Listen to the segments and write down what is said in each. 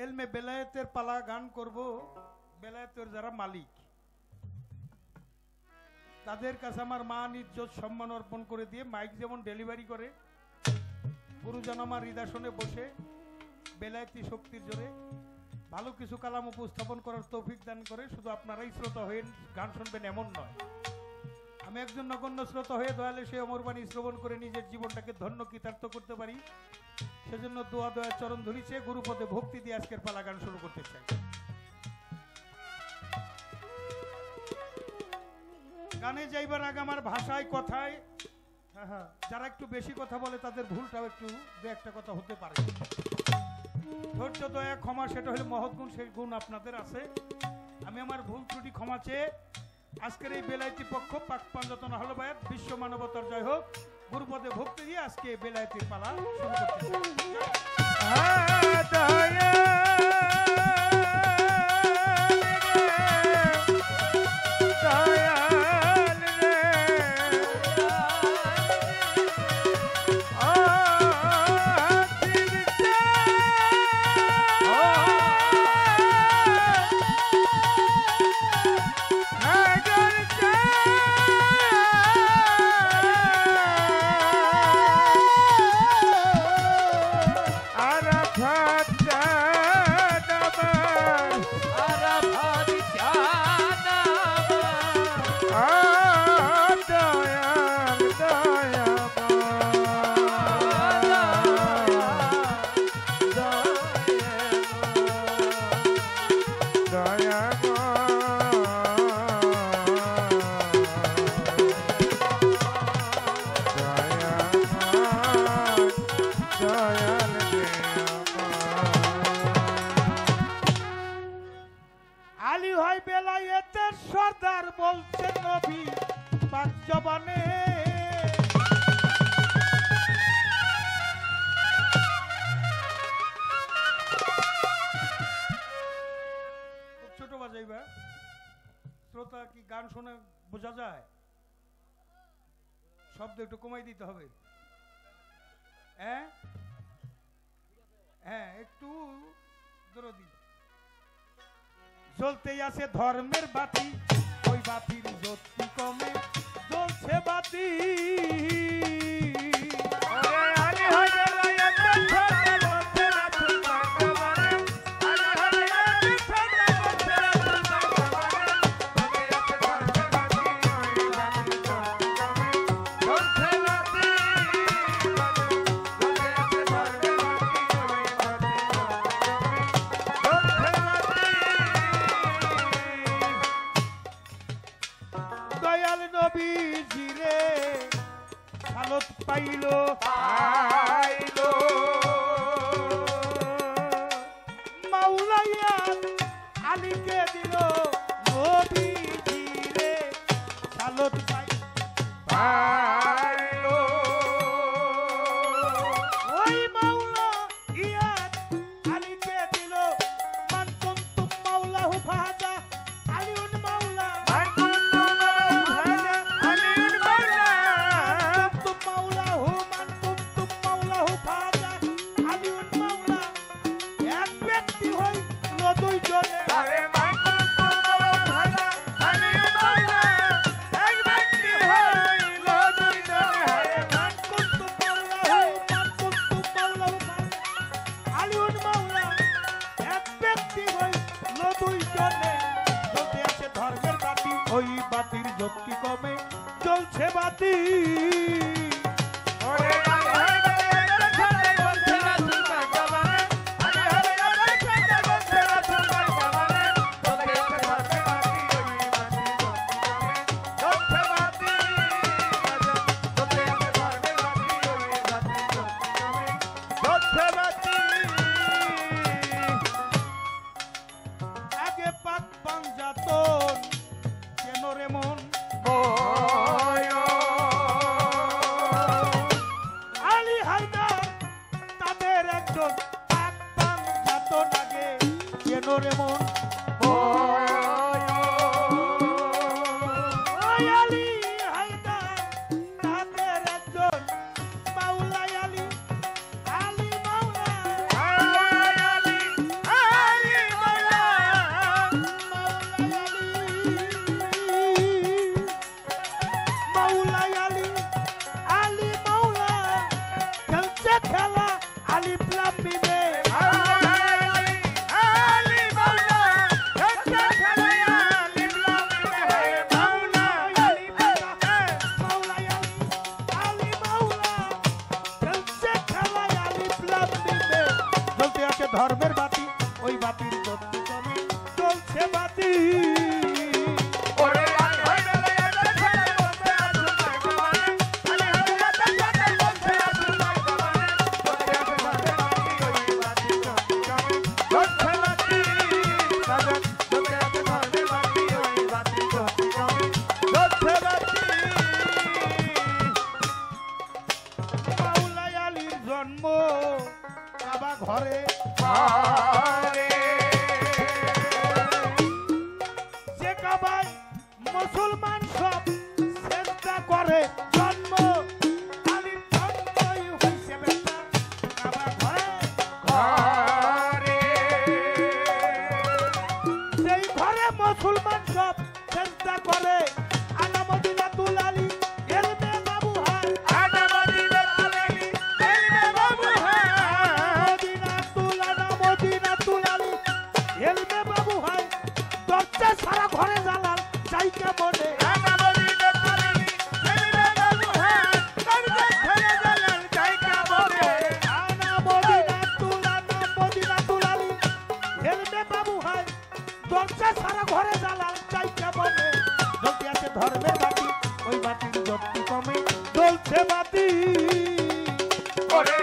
এলমে বেলায়েতের পালা গান করব। বেলায়েতের যারা মালিক তাদের কাছে আমার মান ইজ্জত সম্মান অর্পণ করে দিয়ে মাইক যেমন ডেলিভারি করে, গুরুজন আমার হৃদয়াসনে বসে বেলায়েতি শক্তির জোরে ভালো কিছু কালাম উপস্থাপন করার তৌফিক দান করে। শুধু আপনারাই শ্রোতা হয়ে গান শুনবেন এমন নয়, আমি একজন নগণ্য শ্রোতা হয়ে দয়ালে সে অমর বাণী শ্রবণ করে নিজের জীবনটাকে ধন্য কৃতার্থ করতে পারি। সেজন্য দোয়া দয়া চরণ ধরিছে গুরুপদে ভক্তি দিয়ে আজকের পালা গান শুরু করতে চাই। গানে যাইবার আগে আমার ভাষায় কথায় যারা একটু বেশি কথা বলে তাদের ভুলটাও একটু দু একটা কথা হতে পারে। ধৈর্য দয়া ক্ষমা সেটা হলো মহৎ গুণ, সেই গুণ আপনাদের আছে। আমি আমার ভুল ত্রুটি ক্ষমা চেয়ে আজকের এই বেলায়েতি পক্ষ পাক পাঞ্জাতন আহ্বায়ক বিশ্ব মানবতার জয় হোক গুরুপদে ভক্তি দিয়ে আজকে বেলায়েতির পালা শুরু করতে আলী হয় বেলায়েতের সর্দার বলছেন নবী পাক জবানে। খুব ছোট বাজাইবা, শ্রোতা কি গান শুনে বোঝা যায়? শব্দ একটু কমাই দিতে হবে। হ্যাঁ হ্যাঁ একটু দরদি। জ্বলতেই আছে ধর্মের বাতি, ওই বাতির জ্যোতি কমে জ্বলছে বাতি। দয়াল নবীজি রে হালত পাইলো পাইলো মাওলায়া আলীকে দিল নবীজি রে হালত পাইলো ওই মাওলা ইয়াদ আলীকে দিল মান কুনতুম মাওলাহু ফাহাদা আলিউন মাওলা ওই বাতির জ্যোতি কমে জ্বলছে বাতি। আগে পাক পাঞ্জাতন কেন রে মন আলী হায়দার তাদের একজন পাক পাঞ্জাতন আগে কেন রে মন আলী হায়দার তাদের একজন মাওলা আলী আলী মাওলা আলী ধর্মের বাতি ওই বাতির জ্যোতি কমে জ্বলছে বাতি ঘরে যে কাবায় মুসলমান সব চেষ্টা করে জন্ম আলীর জন্মই হইছে বেটা কাবা ঘরে সেই ঘরে মুসলমান সব চেষ্টা করে আনা মদিনাতুল আলী এলমে বাবু হয় আনা মদিনাতুল আলী এলমে বাবু হয় মদিনাতুল আলী এলমে বাবু হয় দরজা সারা ঘরে জালাল চাইকে মনে আনা মদিনাতুল আলী এলমে বাবু হয় দরজা সারা জালাল চাইকে মনে আনা মদিনাতুল আলী এলমে বাবু হয় দরজা সারা ঘরে জালাল চাইকে মনে জ্বলতে আছে ধর্মের বাতি ওই বাতির জ্যোতি কমে জ্বলছে বাতি ওরে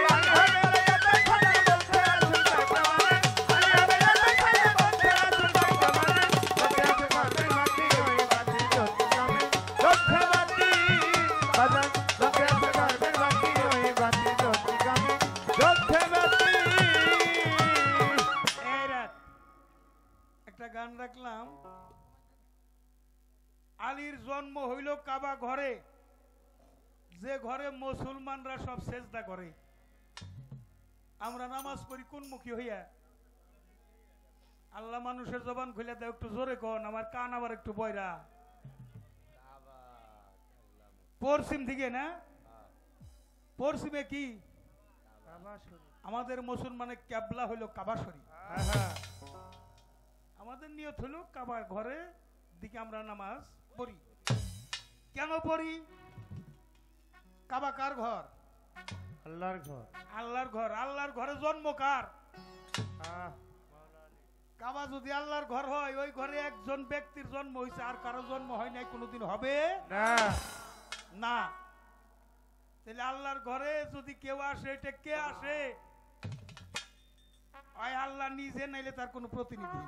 গান রাখলাম আলীর জন্ম হইল কাবা ঘরে যে ঘরে মুসলমানরা সব সেজদা করে আমরা নামাজ পড়ি কোন মুখী হইয়া আল্লাহ মানুষের জবান খুলে দাও একটু জোরে কন আমার কান আবার একটু বয়রা পশ্চিম দিকে না পশ্চিমে কি আমাদের মুসলমানের ক্যাবলা হইল কাবা শরীফ আমাদের নিয়ত হলো কাবার ঘরে দিকে আমরা নামাজ পড়ি কেন পড়ি কাবা কার ঘর আল্লাহর ঘর আল্লাহর ঘর আল্লাহর ঘরে জন্ম কার কাবা যদি আল্লাহর ঘর হয় ওই ঘরে একজন ব্যক্তির জন্ম হয়েছে আর কারো জন্ম হয় নাই কোনোদিন হবে না তাহলে আল্লাহর ঘরে যদি কেউ আসে এটা কে আসে ওই আল্লাহ নিজে নাইলে তার কোনো প্রতিনিধি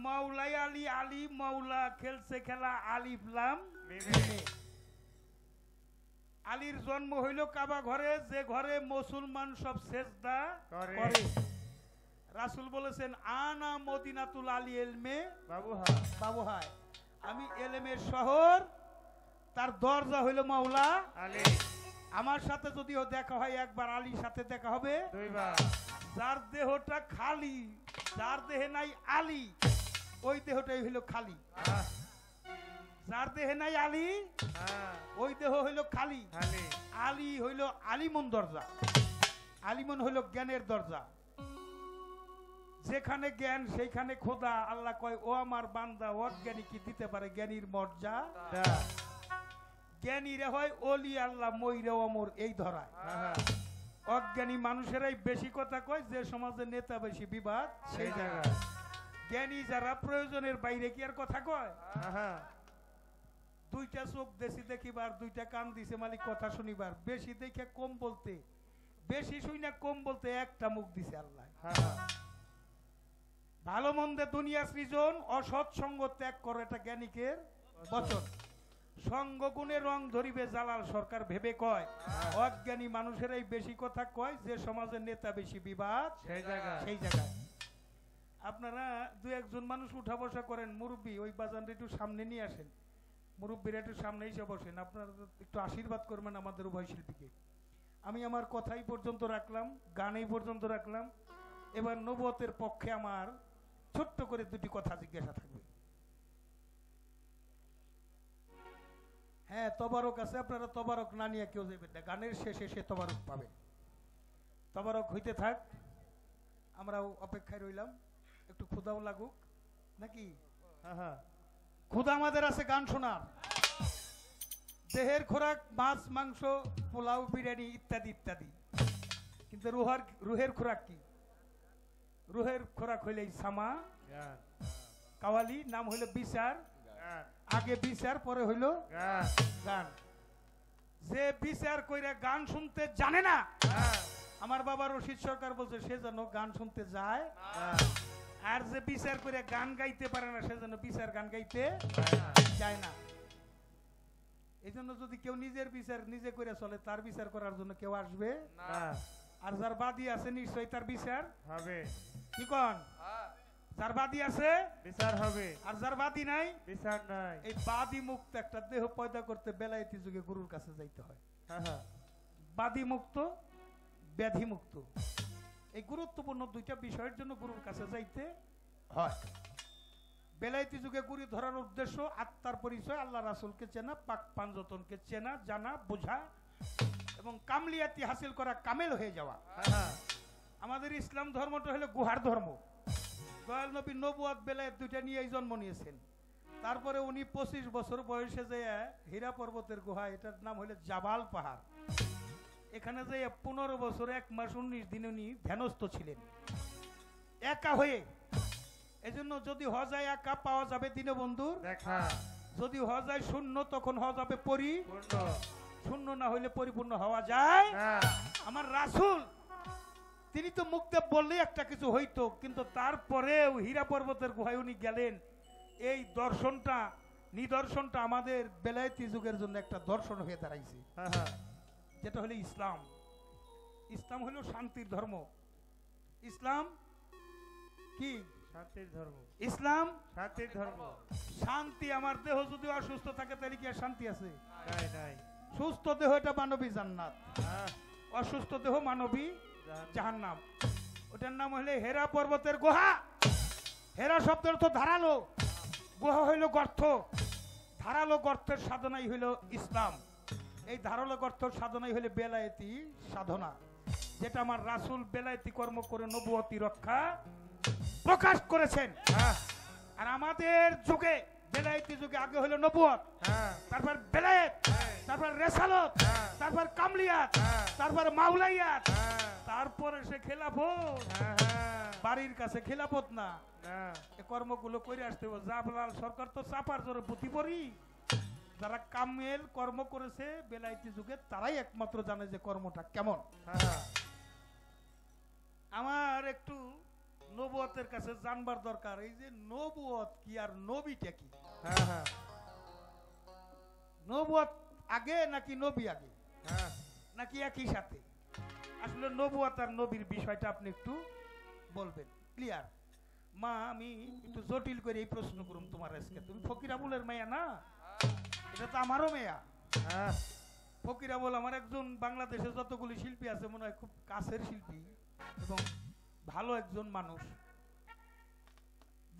মাওলাই আলী আলী মাওলা খেলছে খেলা আলিফ লাম আলীর জন্ম হইল কাবা ঘরে যে ঘরে মুসলমান সব সেজদা করে রাসূল বলেছেন আনা মদিনাতুল আলী এলমে বাবু হয় আমি এলেমের শহর তার দরজা হইল মাওলা আলী আমার সাথে যদিও দেখা হয় একবার আলীর সাথে দেখা হবে দুইবার যার দেহটা খালি যার দেহে নাই আলী ওই দেহটাই হইল খালি যার দেহে নাই আলী ওই দেহ হইল খালি আলী হইল আলিমন দরজা আলিমন হইল জ্ঞানের দরজা যেখানে জ্ঞান সেইখানে খোদা আল্লাহ কয় ও আমার বান্দা অজ্ঞানী কি দিতে পারে জ্ঞানীর মর্যাদা জ্ঞানীরা হয় ওলি আল্লাহ মইরা অমর এই ধরায় অজ্ঞানী মানুষেরাই বেশি কথা কয় যে সমাজে নেতা বেশি বিবাদ সেই জায়গায় জ্ঞানী যারা প্রয়োজনের বাইরে কি আর কথা কয় দুইটা চোখ দেশি দেখিবার দুইটা কান দিছে মালিক কথা শুনিবার বেশি দেখে কম বলতে বেশি শুই না কম বলতে একটা মুখ দিছে আল্লাহ ভালো মন্দে দুনিয়া সৃজন অসৎ সঙ্গ ত্যাগ করে এটা জ্ঞানীকের বচন সঙ্গ গুণে রং ধরিবে জালাল সরকার ভেবে কয় অজ্ঞানী মানুষেরাই বেশি কথা কয় যে সমাজের নেতা বেশি বিবাদ সেই জায়গায় আপনারা দুই একজন মানুষ উঠা বসা করেন মুরব্বী ওই বাজানটা একটু সামনে নিয়ে আসেন মুরব্বীরা একটু সামনে এসে বসেন আপনারা একটু আশীর্বাদ করবেন আমাদের উভয় শিল্পীকে আমি আমার কথাই পর্যন্ত রাখলাম গানেই পর্যন্ত রাখলাম এবার নবুয়তের পক্ষে আমার ছোট্ট করে দুটি কথা জিজ্ঞাসা থাকবে হ্যাঁ তবারক আছে আপনারা তবারক না নিয়ে কেউ যাবেন না গানের শেষে সে তবারক পাবে তবারক হইতে থাক আমরাও অপেক্ষায় রইলাম একটু ক্ষুধাও লাগুক নাকি ক্ষুধা আমাদের আছে গান শোনার দেহের খোরাক মাছ মাংস পোলাও বিরিয়ানি ইত্যাদি ইত্যাদি কিন্তু রুহের খোরাক কি? রুহের খোরাক হইলে সামা কাওয়ালি, নাম হইল বিচার, আগে বিচার পরে হইল গান। যে বিচার কইরা গান শুনতে জানে না, আমার বাবা রশিদ সরকার বলছে সে যেন গান শুনতে যায়, আর যে বিচার করে গান গাইতে পারে না সে যেন বিচার গান গাইতে যায় না। এই জন্য যদি কেউ নিজের বিচার নিজে করে চলে, তার বিচার করার জন্য কেউ আসবে না। আর যার বাদী আছে নিশ্চয়ই তার বিচার হবে। কি কন? যার বাদী আছে বিচার হবে, আর যার বাদী নাই বিচার নাই। এই বাদী মুক্ত একটা দেহ পয়দা করতে বেলায়েতি যুগে গুরুর কাছে যাইতে হয়। বাদী মুক্ত, ব্যাধি মুক্ত, এই গুরুত্বপূর্ণ দুইটা বিষয়ের জন্য গুরুর কাছে যাইতে হয়। বেলায়েতি যুগে গুরু ধরার উদ্দেশ্য আত্মার পরিচয়, আল্লাহ রাসূলকে চেনা, পাক পাঞ্জতনকে চেনা, জানা, বোঝা এবং কামলিয়াতি হাসিল করা, কামেল হয়ে যাওয়া। আমাদের ইসলাম ধর্মটা হলো গুহার ধর্ম। দয়াল নবী নবুয়ত বেলায়েত দুইটা নিয়েই জন্ম নিয়েছেন। তারপরে উনি 25 বছর বয়সে যে হীরা পর্বতের গুহা, এটার নাম হলো জাবাল পাহাড়, এখানে যে 15 বছর 1 মাস 19 দিন উনি ধ্যানস্থ ছিলেন একা হয়ে। এজন্য যদি হজায় একা পাওয়া যাবে দীনবন্ধুর দেখা, যদি হজায় শূন্য তখন হওয়া যাবে পরিপূর্ণ, শূন্য না হইলে পরিপূর্ণ হওয়া যায় না। আমার রাসূল তিনি তো মুখে বললে একটা কিছু হইতো, কিন্তু তারপরেও হীরা পর্বতের গুহায় উনি গেলেন। এই দর্শনটা, নিদর্শনটা আমাদের বেলায়েতি যুগের জন্য একটা দর্শন হয়ে দাঁড়াইছে, যেটা হলো ইসলাম। ইসলাম হলো শান্তির ধর্ম। ইসলাম কি? শান্তির ধর্ম। ইসলাম শান্তির ধর্ম। শান্তি, আমার দেহ যদি অসুস্থ থাকে তাহলে কি আর শান্তি আছে? নাই নাই। সুস্থ দেহ এটা মানবী জান্নাত, অসুস্থ দেহ মানবী জাহান্নাম। ওটার নাম হলো হেরা পর্বতের গুহা। হেরা শব্দের অর্থ ধারালো, গুহা হইল গর্ত। ধারালো গর্তের সাধনাই হইল ইসলাম। এই ধারালো গর্তের সাধনাই হইল বেলায়েতি সাধনা, যেটা আমার রাসূল বেলায়েতি কর্ম করে নবুয়তি রক্ষা প্রকাশ করেছেন। আর আমাদের যুগে বেলায়েতি যুগে আগে হলো নবুয়ত, তারপর বেলায়েত, তারপর রেসালত, তারপর কামলিয়াত, তারপর মাওলাইয়াত, তারপরে সে খেলাফত। বাড়ির কাছে খেলাফত না, এই কর্মগুলো করে আসতে হবে। জাফলাল সরকার তো চাপার জোরে পুঁথি পড়ি। যারা কামেল কর্ম করেছে বেলায়েতি যুগে তারাই একমাত্র জানে যে কর্মটা কেমন। আমার একটু নবুয়তের কাছে জানবার দরকার, এই যে নবুয়ত কি আর নবীটা কি? নবুয়ত আগে নাকি নবী আগে, নাকি একই সাথে? আসলে নবুয়ত আর নবীর বিষয়টা আপনি একটু বলবেন ক্লিয়ার। মা আমি একটু জটিল করে এই প্রশ্ন করুন তোমার আজকে, তুমি ফকির আবুলের মেয়া না? এটা তো আমারও মেয়া। ফকির আবুল আমার একজন বাংলাদেশে যতগুলি শিল্পী আছে মনে হয় খুব কাছের শিল্পী এবং ভালো একজন মানুষ।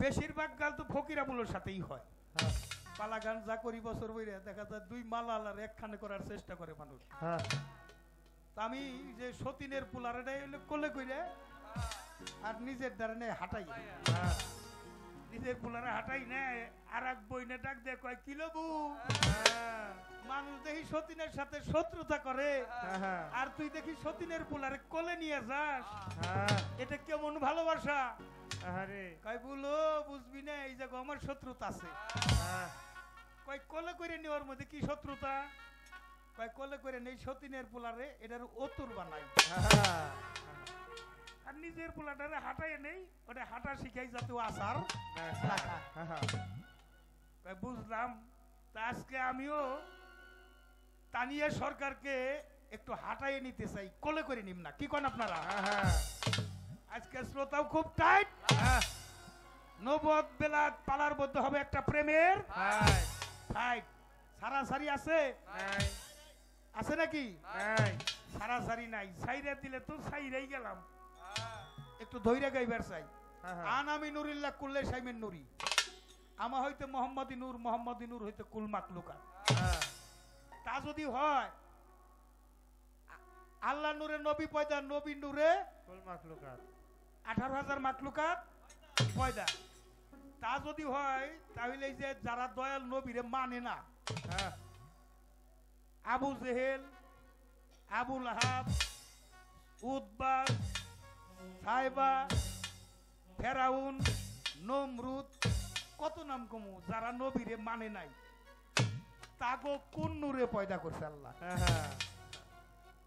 বেশিরভাগ গান তো ফকির আবুলের সাথেই হয়। পালা গান যা করি বছর বইরে দেখা যায় 2 মালাল আর একখানে করার চেষ্টা করে মানুষ। আমি যে সতীনের পোলারেটাই হইলে কোলে কইরে আর নিজের দ্বারা হাঁটাই, নিজের পোলারে হাঁটাই নেয় আর এক বইনে ডাক দিয়ে কয় কিলো বউ, মানুষ দেখি সতীনের সাথে শত্রুতা করে আর তুই দেখি সতীনের পোলারে কোলে নিয়ে যাস, এটা কেমন ভালোবাসা? আরে কয় বলো বুঝবি না, এই জায়গা আমার শত্রুতা আছে। কয় কোলে করে নেওয়ার মধ্যে কি শত্রুতা? কয় কোলে করে নেই সতীনের পোলারে এটার অতুর বানাই আর নিজের পোলাটারে হাঁটাই নেই, ওটা হাঁটা শিখাই যাতে আসার। বুঝলাম। তা আজকে আমিও তানিয়া সরকারকে একটু হাঁটাই নিতে চাই, কোলে করে নিম না, কি কন আপনারা? আজকে শ্রোতাও খুব টাইট। নবদ বেলাত পালার মধ্যে হবে একটা প্রেমের ফাইট। সারাসারি আছে আছে নাকি? সারাসারি নাই, সাইরা দিলে তো সাইরাই গেলাম। একটু ধৈর্য গাইবার চাই। আনামি নুরিল্লাহ কুল্লে সাইমেন নুরি, আমা হইতে মোহাম্মদী নূর, মোহাম্মদী নূর হইতে কুল মাকলুকাত। তা যদি হয় আল্লাহ নূরে নবী পয়দা, নবী নূরে কুল মাকলুকাত, 18,000 মাকলুকাত পয়দা। তা যদি হয় তাহলে এই যে যারা দয়াল নবীরে মানে না, আবু জেহেল, আবু লাহাব, উতবা, সাইবা, ফেরাউন, নমরুদ, কত নাম কমু যারা নবীরে মানে নাই, তাগো কোন নূরে পয়দা করছে আল্লাহ?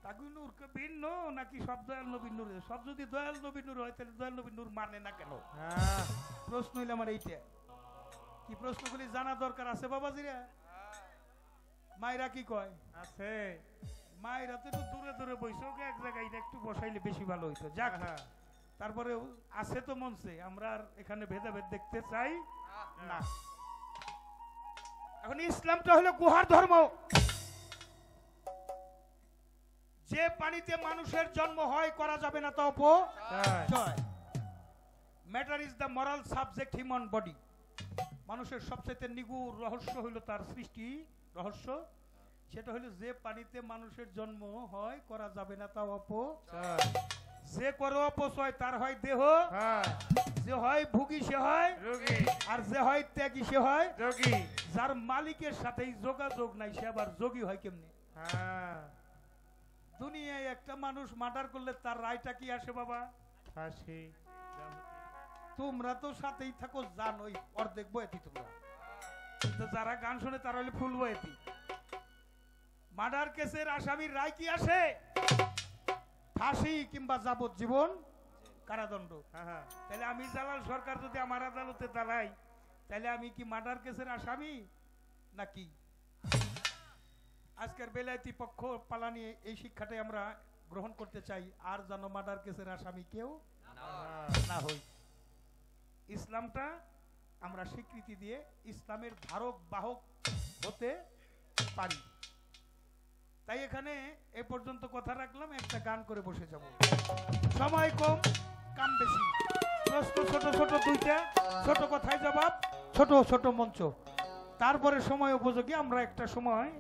তাগো নূরকে ভিন্ন নাকি সব দয়াল নবীর নূরে? সব যদি দয়াল নবীর নূর হয় তাহলে দয়াল নবীর নূর মানে না কেন? প্রশ্ন হইলে আমার এইটা। কি প্রশ্নগুলি জানা দরকার আছে বাবাজিরা? মায়েরা কি কয়? আছে। মায়েরা তো একটু দূরে দূরে বসে, ওকে এক জায়গায় একটু বসাইলে বেশি ভালো হইতো। যাক, তারপরে আছে তো মনছে, আমরা আর এখানে ভেদাভেদ দেখতে চাই না। এখন ইসলামটা হলো গুহার ধর্ম। যে পানিতে মানুষের জন্ম হয় করা যাবে না তা অপচয়। Matter is the moral subject human body. মানুষের সবচেয়ে নিগুড় রহস্য হইল তার সৃষ্টি রহস্য। সেটা হলো যে পানিতে মানুষের জন্ম হয় করা যাবে না তা অপচয়। যে করে অপচয় তার হয় দেহ, যে হয় ভুগি সে হয় রোগী, আর যে হয় ত্যাগী সে হয় যোগী। যার মালিকের সাথে যোগাযোগ নাই সে আবার যোগী হয় কেমনে? দুনিয়ায় একটা মানুষ মার্ডার করলে তার রায়টা কি আসে বাবা? ফাঁসি। তোমরা তো সাথেই থাকো, জানোই অর্ধেক বয়েতি তোমরা। তো যারা গান শুনে তারা হলে ফুল বয়েতি। মার্ডার কেসের আসামির রায় কি আসে? ফাঁসি কিংবা যাবজ্জীবন কারাদণ্ড। তাহলে আমি জালাল সরকার যদি আমার আদালতে দাঁড়াই, তাহলে আমি কি মার্ডার কেসের আসামি নাকি? আজকের বেলায়েতি পক্ষ পালানি এই শিক্ষাটাই আমরা গ্রহণ করতে চাই, আর যেন মার্ডার কেসের আসামি কেউ না হই। ইসলামটা আমরা স্বীকৃতি দিয়ে ইসলামের ধারক বাহক হতে পারি। তাই এখানে এ পর্যন্ত কথা রাখলাম, একটা গান করে বসে যাব। সময় কম, কাম বেশি, প্রশ্ন ছোট ছোট দুইটা, ছোট কথায় জবাব, ছোট ছোট মঞ্চ। তারপরে সময় উপযোগী আমরা একটা সময়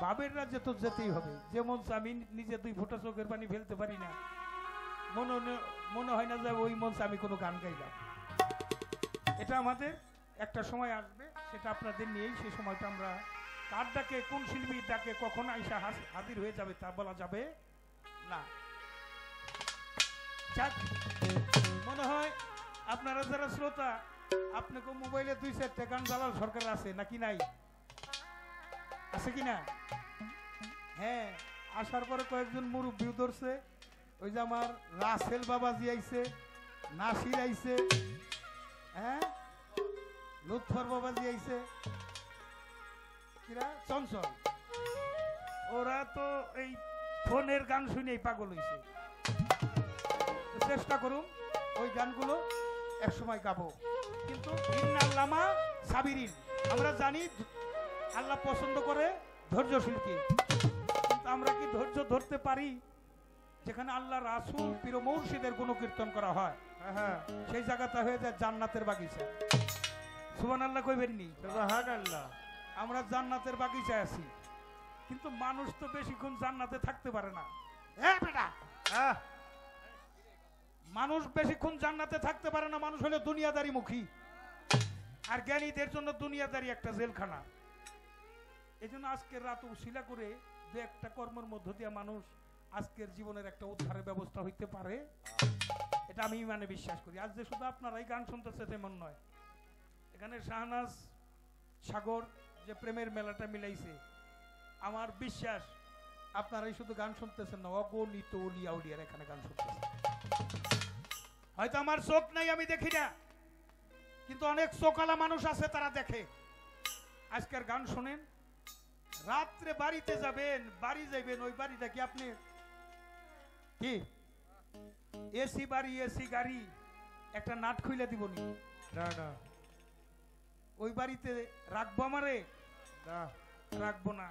বাবের রাজ্যে তো যেতেই হবে। যে মঞ্চ আমি নিজে 2 ফোঁটা চোখের পানি ফেলতে পারি না, মনে হয় না যে ওই মঞ্চে আমি কোনো গান গাইলাম। এটা আমাদের একটা সময় আসবে, সেটা আপনাদের নিয়েই। সেই সময়টা আমরা কার ডাকে, কোন শিল্পীর ডাকে কখন আইসা হাজির হয়ে যাবে তা বলা যাবে না। যাক, মনে হয় আপনারা যারা শ্রোতা, আপনাকে মোবাইলে 2-4টা গান জালাল সরকার আছে নাকি নাই? আছে কিনা? হ্যাঁ, আসার পরে কয়েকজন মুরব্বী ধরছে। ওই যে আমার রাসেল বাবাজি আইছে, নাসির আইছে, হ্যাঁ, লুৎফর বাবাজি আইছে, কিরা চঞ্চল। ওরা তো এই ফোনের গান শুনেই পাগল হইছে। চেষ্টা করুন ওই গানগুলো একসময় গাবো। কিন্তু ইন্নাল্লামা সাবিরিন, আমরা জানি আল্লাহ পছন্দ করে ধৈর্যশীলকে। কিন্তু আমরা কি ধৈর্য ধরতে পারি? যেখানে আল্লাহ রাসূল পীর মুর্শিদের গুণকীর্তন করা হয়, সেই জায়গাটা হয়ে যায় জান্নাতের বাগিচা। সুবহানাল্লাহ কইবেন নি? সুবহানাল্লাহ। আমরা জান্নাতের বাগিচায় আছি, কিন্তু মানুষ তো বেশিক্ষণ জান্নাতে থাকতে পারে না। মানুষ বেশিক্ষণ জান্নাতে থাকতে পারে না। মানুষ হলো দুনিয়াদারি মুখী, আর জ্ঞানীদের জন্য দুনিয়াদারি একটা জেলখানা। এই জন্য আজকের রাত উশিলা করে 2-1টা কর্মের মধ্য দিয়ে মানুষ আজকের জীবনের একটা উদ্ধারের ব্যবস্থা হইতে পারে, এটা আমি মানে বিশ্বাস করি। আজ যে শুধু আপনারাই গান শুনতেছে তেমন নয়। এখানে শাহনাজ সাগর যে প্রেমের মেলাটা মিলাইছে, আমার বিশ্বাস আপনারাই শুধু গান শুনতেছেন না, অগণিত ওলিয়া উলিয়ার এখানে গান শুনতেছেন। হয়তো আমার চোখ নাই, আমি দেখি না, কিন্তু অনেক চোখালা মানুষ আছে, তারা দেখে। আজকের গান শুনেন, রাত্রে বাড়িতে যাবেন, বাড়ি যাবেন, ওই বাড়িটা কি আপনি কি এসি বাড়ি, এসি গাড়ি, একটা নাট খুলে দিব নি? না না। ওই বাড়িতে রাখবো আমারে? না, রাখবো না।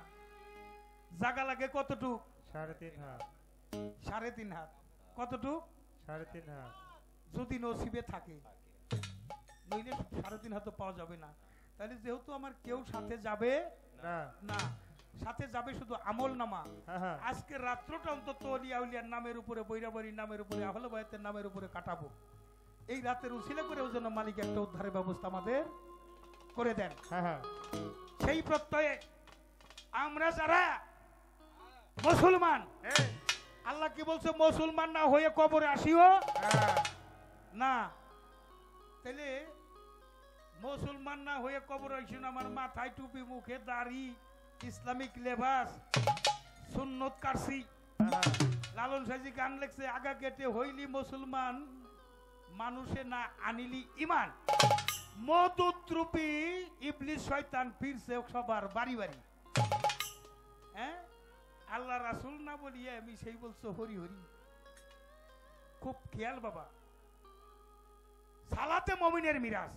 জায়গা লাগে কতটুক? 3.5 হাত। 3.5 হাত। কতটুক? 3.5 হাত। যদি নসিবে থাকে, নইলে 3.5 হাত পাওয়া যাবে না। তাহলে যেহেতু আমার কেউ সাথে যাবে না, সাথে যাবে শুধু আমল নামা। আজকে রাত্রটা অন্তত ওলিয়া উলিয়ার নামের উপরে, বৈরাবরীর নামের উপরে, আহলে বায়াতের নামের উপরে কাটাবো। এই রাতের উসিলা করে ওই জন্য মালিক একটা উদ্ধারের ব্যবস্থা আমাদের করে দেন। সেই প্রত্যয়ে আমরা যারা মুসলমান, আল্লাহ কি বলছে মুসলমান না হয়ে কবরে আসিও না। তাহলে মুসলমান না হয়ে কবরে আসিও না, আমার মাথায় টুপি, মুখে দাড়ি, ইসলামিক লেবাস, সুন্নত কারসি, লালন সাজি গান লেখছে, আগা গেটে হইলি মুসলমান, মানুষে না আনিলি ইমান, মদুদ্রুপি ইবলিস শয়তান ফিরছে সবার বাড়ি বাড়ি। হ্যাঁ, আল্লাহ রাসূল না বলিয়ে আমি সেই বলছো হরি হরি। খুব খেয়াল বাবা, সালাতে মুমিনের মিরাজ,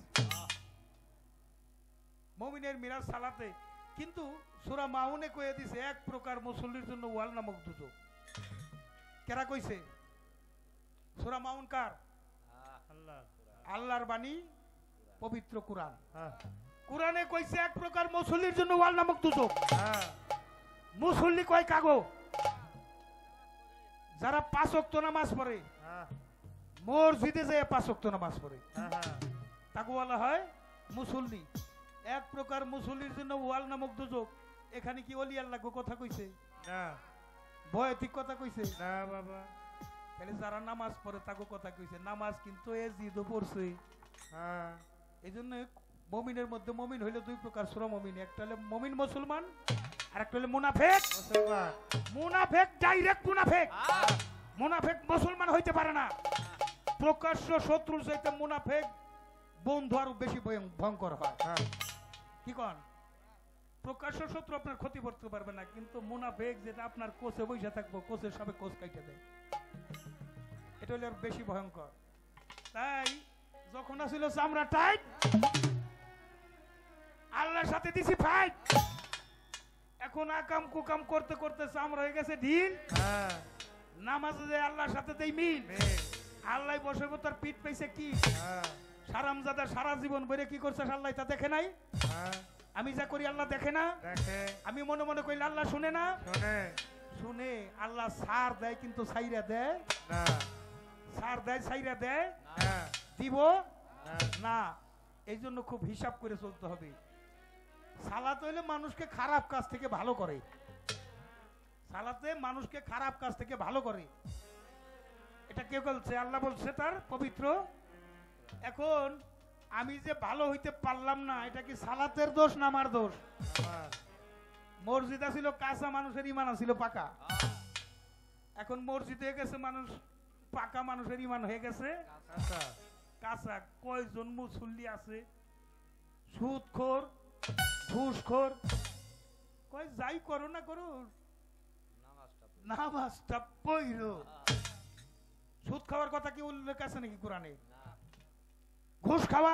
মুমিনের মিরাজ সালাতে। কিন্তু সূরা মাউনে কয়ে দিছে এক প্রকার মুসল্লির জন্য ওয়াল নামক দুজক। কেরা কইছে? সূরা মাউন কার? আল্লাহর বাণী, পবিত্র কোরআন। কোরআনে কইছে এক প্রকার মুসল্লির জন্য ওয়াল নামক দুজক। মুসল্লি কয় কাগো? যারা 5 ওয়াক্ত নামাজ পড়ে, মসজিদে যায় 5 ওয়াক্ত নামাজ পড়ে, তাকে বলা হয় মুসল্লি। এক প্রকার মুসল্লির জন্য ওয়াল নামক দুজক। এখানে কি ওলি আল্লাহ কথা কইছে? না। ভয়তিক কথা কইছে? না বাবা। তাহলে যারা নামাজ পড়ে তাকে কথা কইছে। নামাজ কিন্তু এ জিদও পড়ছে। হ্যাঁ, এই জন্য মুমিনের মধ্যে মুমিন হইলে 2 প্রকার সূরা মুমিন, একটা হলো মুমিন মুসলমান, আর একটা হলো মুনাফিক মুসলমান। মুনাফিক ডাইরেক্ট মুনাফিক, মুনাফিক মুসলমান হইতে পারে না। প্রকাশ্য শত্রুর চাইতে মুনাফিক বন্ধু আরো বেশি ভয়ঙ্কর হয়। কি কন? প্রকাশ্য শত্রু আপনার ক্ষতি করতে পারবে না, কিন্তু মুনাফিক যেটা আপনার কোষে বসে থাকবো, কোষের সবে কোষ কাইটে দেয়, এটা হলে আর বেশি ভয়ঙ্কর। তাই যখন আসিল চামড়া টাইট, আল্লাহর সাথে দিছি ফাইট। এখন আকাম কুকাম করতে করতে চামড়া হয়ে গেছে ঢিল। নামাজে যে আল্লাহর সাথে দেই মিল, আল্লাহ বসে তার পিঠ পেয়েছে কি সারামজাদা সারা জীবন বইরে কি করছে আল্লাহ তা দেখে নাই? আমি যা করি আল্লাহ দেখে না? আমি মনে মনে করি আল্লাহ শুনে না? শুনে। আল্লাহ সার দেয় কিন্তু সাইরা দেয় না। সার দেয় সাইরা দেয় দিব না। এই জন্য খুব হিসাব করে চলতে হবে। সালাত হইলে মানুষকে খারাপ কাজ থেকে ভালো করে। সালাতে মানুষকে খারাপ কাজ থেকে ভালো করে। এটা কে বলছে? আল্লাহ বলছে তার পবিত্র। এখন আমি যে ভালো হইতে পারলাম না, এটা কি সালাতের দোষ না আমার দোষ? মসজিদ ছিল কাঁচা, মানুষের ইমান ছিল পাকা। এখন মসজিদ হয়ে গেছে মানুষ পাকা, মানুষের ইমান হয়ে গেছে কাঁচা। কয়জন মুসল্লি আছে সুদখোর, ঘুষখোর, কয় যাই করো না করো নামাজটা পড়ো। সুদ খাওয়ার কথা কি উল্লেখ আছে নাকি কোরআনে? ঘুষ খাওয়া,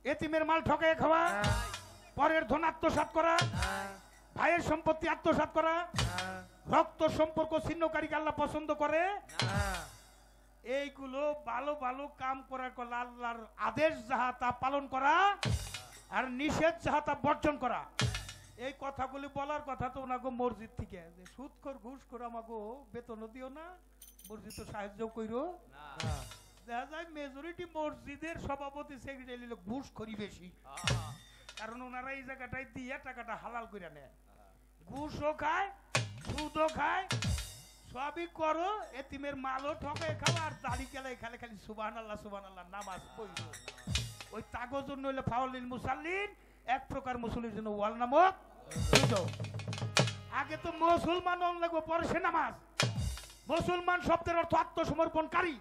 এতিমের মাল ঠকায় খাওয়া, পরের ধন আত্মসাৎ করা, ভাইয়ের সম্পত্তি আত্মসাৎ করা, রক্ত সম্পর্ক ছিন্নকারীকে আল্লাহ পছন্দ করে। এইগুলো ভালো ভালো কাম করার করলে আল্লাহর আদেশ যাহা তা পালন করা, আর নিষেধ যাহা তা বর্জন করা। এই কথাগুলি বলার কথা তো ওনাকে মসজিদ থেকে, যে সুদখোর ঘুষখোর আমাকে বেতন দিও না, মসজিদ তো সাহায্য কইরো না। দেখা যায় মেজরিটি মসজিদের সভাপতি সেক্রেটারি লোক ঘুষখোরি বেশি, কারণ ওনারা এই জায়গাটায় দিয়ে টাকাটা হালাল করে নেয়। ঘুষও খায়, সুদও খায়, সবই করো, এতিমের মালও ঠকায় খাওয়া, আর দাড়ি কেলাই খালে খালি সুবহানাল্লাহ সুবহানাল্লাহ নামাজ পড়ো। ওই তাগোর জন্য হইলে ফাউলিল মুসাল্লিন, এক প্রকার মুসল্লির জন্য ওয়াল নামক দুজক। আগে তো মুসলমান লাগবে, পরে সে নামাজ। মুসলমান শব্দের অর্থ আত্মসমর্পণকারী।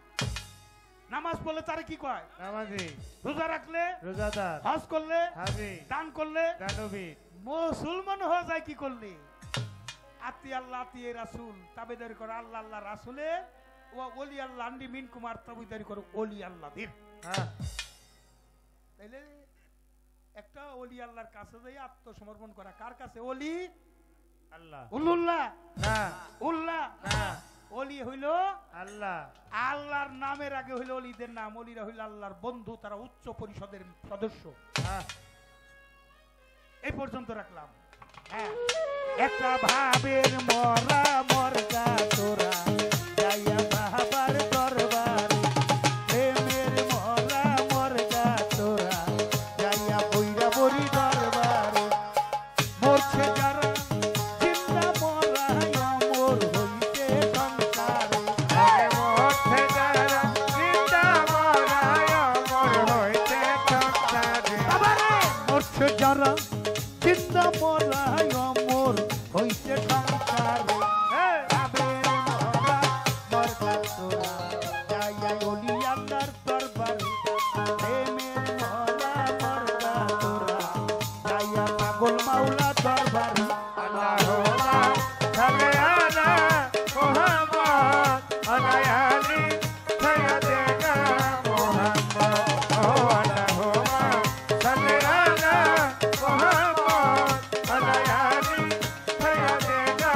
নামাজ পড়লে তারে কি কয়? নামাজি। রোজা রাখলে রোজাদার, হজ করলে হাজি, দান করলে দানবী। মুসলমান হয়ে যায় কি করলে? আতি আল্লাহ আতি রাসূল, তাবেদারি করে আল্লাহ আল্লাহ রাসূলে, ও ওলি আল্লাহ আন্দি মিন কুমার, তাবেদারি করে ওলি আল্লাহদের। তাইলে একটা ওলি আল্লাহর কাছে যাই আত্মসমর্পণ করা। কার কাছে? ওলি আল্লাহ। উল্লাহ না, উল্লাহ না, ওলি হইল আল্লাহ। আল্লাহর নামের আগে হইল ওলিদের নাম। ওলিরা হইল আল্লাহর বন্ধু, তারা উচ্চ পরিষদের সদস্য। এই পর্যন্ত রাখলাম। হ্যাঁ, একটা ভাবের মরা মরগা তোরা যাইয়া বাবার দরবার, প্রেমের মরা মরগা তোরা যাইয়া বইরা বড়ি দরবার। মরছে যারা জিন্দা মরা অমর হইতে সংসারে আবের মরা মরকা তোরা যাইয়া ওলি আল্লাহর দরবারে প্রেমের মরা মরকা তোরা যাইয়া পাগল মাওলা দরবারে আল্লাহুম্মা সাল্লি আলা মুহাম্মদ আলাইহি সাইয়্যিদিনা মুহাম্মদ ও আল্লাহুম্মা সাল্লি আলা মুহাম্মদ আলাইহি সাইয়্যিদিনা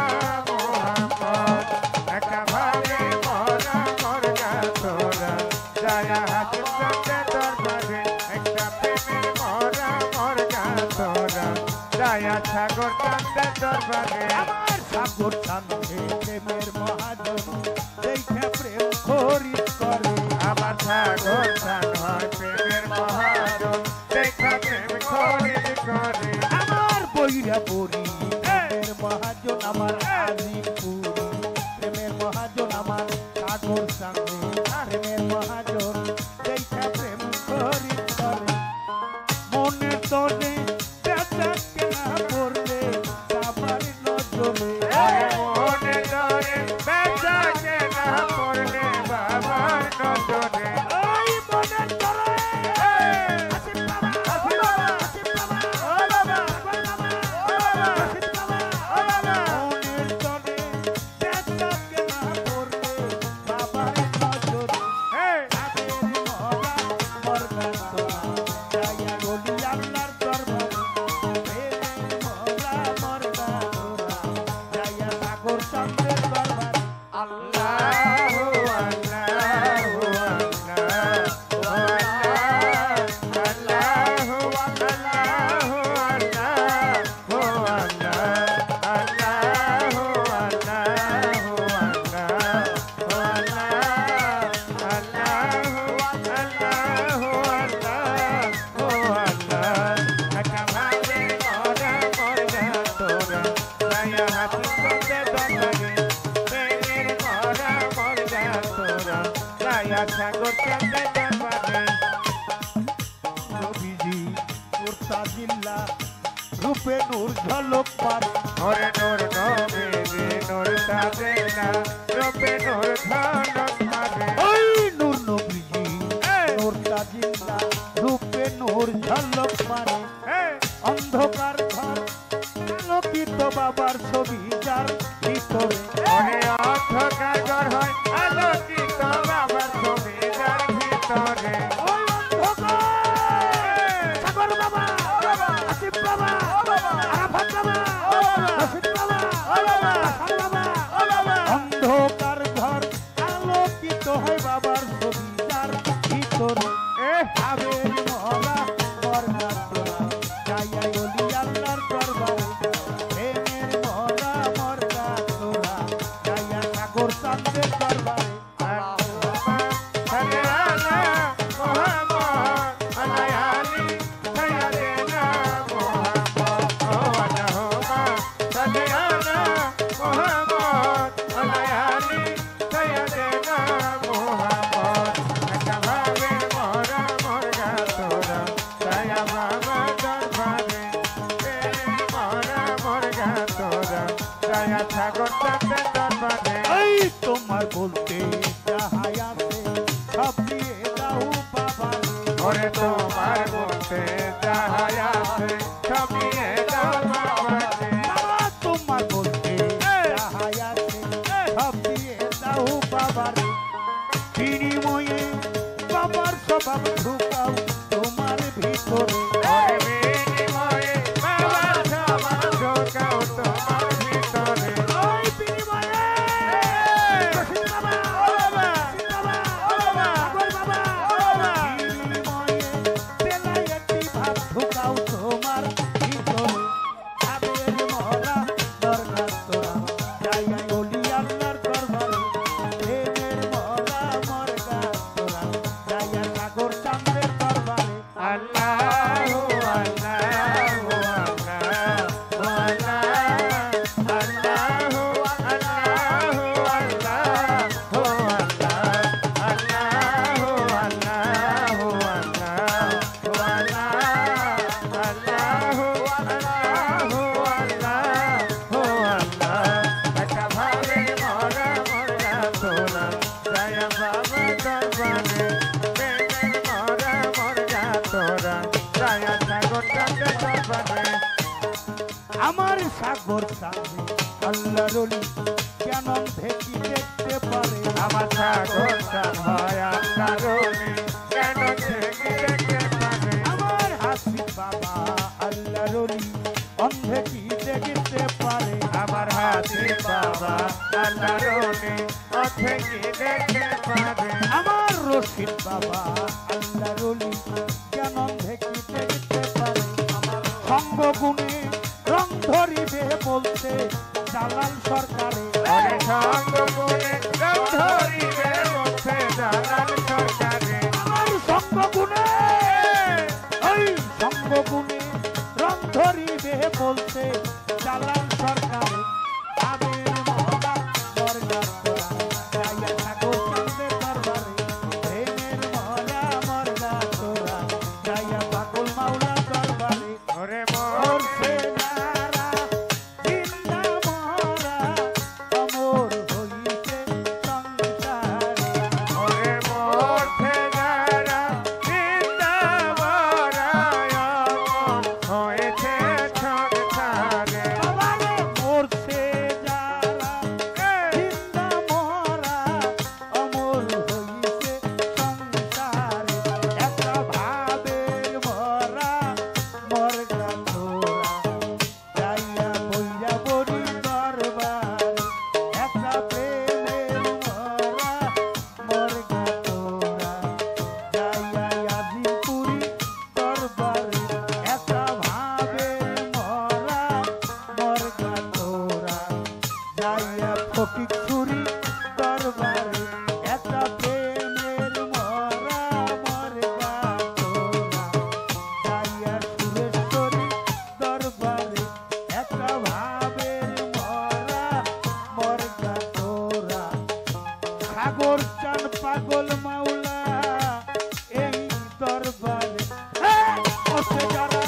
মুহাম্মদ একটা ভাবে মরা মরগা তোরা যায়া হাতের সাথে দরবারে একটা প্রেমের মরা মরগা তোরা যায়া সাগর চাঁদের দরবারে আমার সাগর চাঁদে প্রেমের মহাজন দেখে প্রেম খরিদ করে আমার সাগর চাঁদ হয় প্রেমের মহাজন দেখা প্রেম খরিদ করে আমার বইরা পড়ি প্রেমের মহাজন আমার আজিমপুরি প্রেমের মহাজন আমার সাগর চাঁদে প্রেমের মহাজন দেখে প্রেম খরিদ করে মনে তনে বেচাকে না পড়লে সবার নজরে মনে ধরে বেচাকে না পড়লে বাবার নজরে ওই মনের তরে আসিফ বাবা আসিফ বাবা ও বাবা ও বাবা আসিফ বাবা ও বাবা মনের তরে বেচাকে না পড়লে সবার নজরে আবের মরা মরকা তোরা যাইয়া গলি আল্লাহর দরবারে প্রেমের মরা মরকা তোরা যাইয়া সাগর চন্দ্রের দরবারে আল্লাহু আল্লাহু আল্লাহু আল্লাহু আল্লাহু আল্লাহু আল্লাহু সাগর চন্দ্রের দরবারে নবীজি নূর তাজিল্লা রূপে নূর ঝলক পারে ওরে নূর নবীজি নূর তাজিল্লা রূপে নূর ঝলক মারে ওই নূর নবীজি নূর তাজিল্লা রূপে নূর ঝলক পারে অন্ধকার ঘর আলোকিত বাবার ছবি যার ভিতরে ওরে অন্ধকার ঘর হয় আলোকিত বাবার ছবি যার ভিতরে ওই অন্ধকার সাগর বাবা আসিফ বাবা আরাফাত বাবা রশিদ বাবা হাসান বাবা অন্ধকার ঘর আলোকিত হয় বাবার ছবি যার ভিতরে আবের মরা মরনা তোরা যাইয়া ওলি আল্লাহর দরবারে প্রেমের মরা মরনা তোরা যাইয়া সাগর চাঁদের দরবারে সাগর চাঁদের দরবারে এই তোমার বলতে যাহাই আছে সব দিয়ে দাও বাবারে ওরে তোমার বলতে যাহাই আছে সব নিয়ে দাও বাবারে বাবা তোমার বলতে যাহাই আছে সব দিয়ে দাও বাবারে বিনিময়ে বাবার স্বভাব ঢুকাও তোমার ভিতরে ওরে বিনিময়ে বাবার সবার ঢোকাও তোমার ভিতরে ওই বিনিময়ে রশিদ বাবা ও বাবা সাগর বাবা ও বাবা বিনিময়ে বেলায়েতি ভাব ঢুকাও তোমার ভিতরে আবের মরা দরকার তোরা যাইয়া ওলি আল্লাহর দরবারে প্রেমের মরা মরকা আমার সাগর চাঁদে আল্লাহর ওলি কেন দেখি দেখতে পারে আমার সাগর চাঁদ হয় আল্লাহর ওলি কেন দেখি দেখতে পারে আমার হাসিব বাবা আল্লাহর ওলি অন্ধে কি দেখতে পারে আমার হাসি বাবা আল্লাহর ওলি অন্ধে কি দেখতে পারে আমার রশিদ বাবা আল্লাহর ওলি কেন দেখি দেখতে পারে সঙ্গ গুণে রং ধরিবে বলতে জালাল সরকারে ওরে সঙ্গ গুণে রং ধরিবে বলতে জালাল সরকারে আমার সঙ্গ গুণে ওই সঙ্গ গুণে রং ধরিবে বলতে জালাল সরকারে আবের মহলা মরগান তোরা যাইয়া থাকো চাঁদের দরবারে প্রেমের মহলা মরগান তোরা যাইয়া পাগল মাওলা দরবারে ওরে ওর সেনারা জিন্দা মরা অমর হইছে সংসারে ওরে মরতে যারা জিন্দা মরায় অমর হয়েছে সংসারে বাবারে মরছে যারা জিন্দা মরা অমর হইছে সংসারে একটা ভাবের মরা মরগা তোরা যাইয়া বইয়া বড়ি দরবার একটা প্রেমের মরা মরগা তোরা যাইয়া আজিমপুরি দরবারে একটা ভাবের মরা মরগা তোরা যাইয়া ফকির ছুরি দরবারে একটা প্রেমের মরা মরগা তোরা যাইয়া সুরেশ্বরী দরবারে একটা ভাবের মরা মরগা তোরা সাগর চান পাগল মাওলা এই দরবারে বসে যারা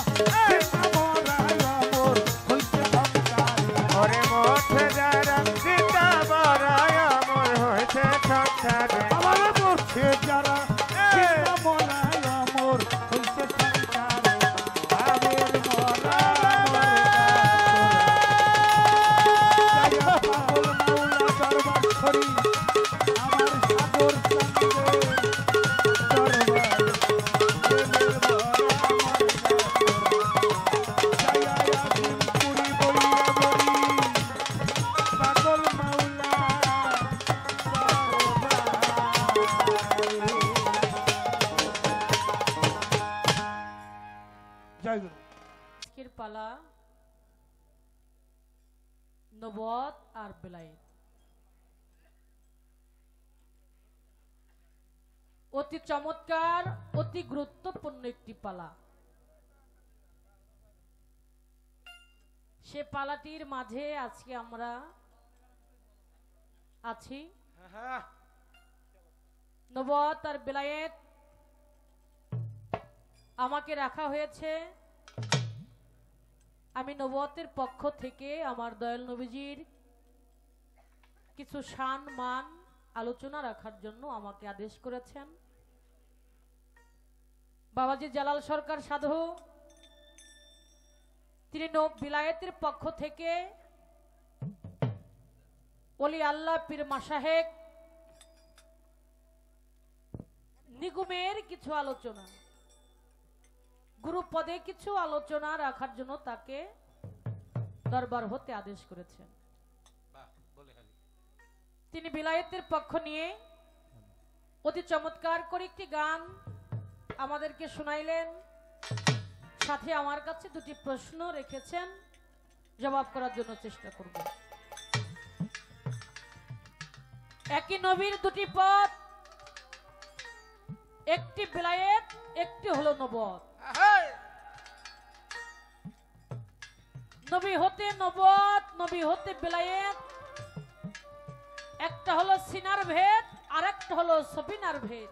মরায় অমর হইতে সংসারে ওরে মরতে যারা জিন্দা মরায় অমর হয়েছে সংসারে আমার মরছে যারা জিন্দা মরায় অমর হইছে সংসারে ভাবের মরা পাগল মাওলা দরবার করি আমার সাগর চাঁদের দরবার প্রেমের মরা যাইয়া আজিমপুরি বইয়া বলি পাগল মাওলা জয় গুরু আজকের পালা নবত আর বেলায়েত। অতি চমৎকার অতি গুরুত্বপূর্ণ একটি পালা। সে পালাটির মাঝে আজকে আমরা আছি। নবত আর বেলায়েত আমাকে রাখা হয়েছে। আমি নবতের পক্ষ থেকে আমার দয়াল নবীজির কিছু শান মান আলোচনা রাখার জন্য আমাকে আদেশ করেছেন। বাবাজি জালাল সরকার সাধু তিনি বিলায়েতের পক্ষ থেকে ওলি আল্লাহ পীর মাশায়েখ নিগুমের কিছু আলোচনা গুরু পদে কিছু আলোচনা রাখার জন্য তাকে দরবার হতে আদেশ করেছেন। তিনি বিলায়েতের পক্ষ নিয়ে অতি চমৎকার করে একটি গান আমাদেরকে শোনাইলেন। সাথে আমার কাছে দুটি প্রশ্ন রেখেছেন, জবাব করার জন্য চেষ্টা করব। একই নবীর দুটি পথ, একটি বিলায়েত, একটি হলো নবত। নবী হতে নবত, নবী হতে বিলায়েত। একটা হলো সিনার ভেদ আর একটা হলো সবিনার ভেদ।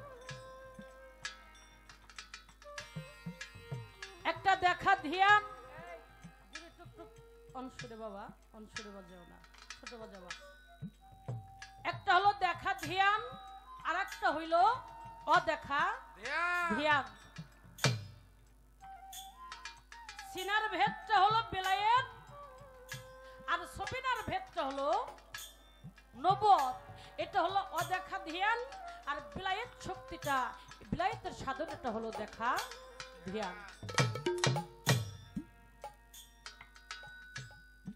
একটা দেখা ধ্যান অনসুরে বাবা, অনসুরে বাজাও না, ছোট বাজাবা। একটা হলো দেখা ধ্যান আর একটা হইল অদেখা ধ্যান। সিনার ভেদটা হলো বেলায়েত আর সবিনার ভেদটা হলো নবদ, এটা হলো অদেখা ধ্যান। আর বিলায়েত শক্তিটা, বিলায়েতের সাধনাটা হলো দেখা ধ্যান।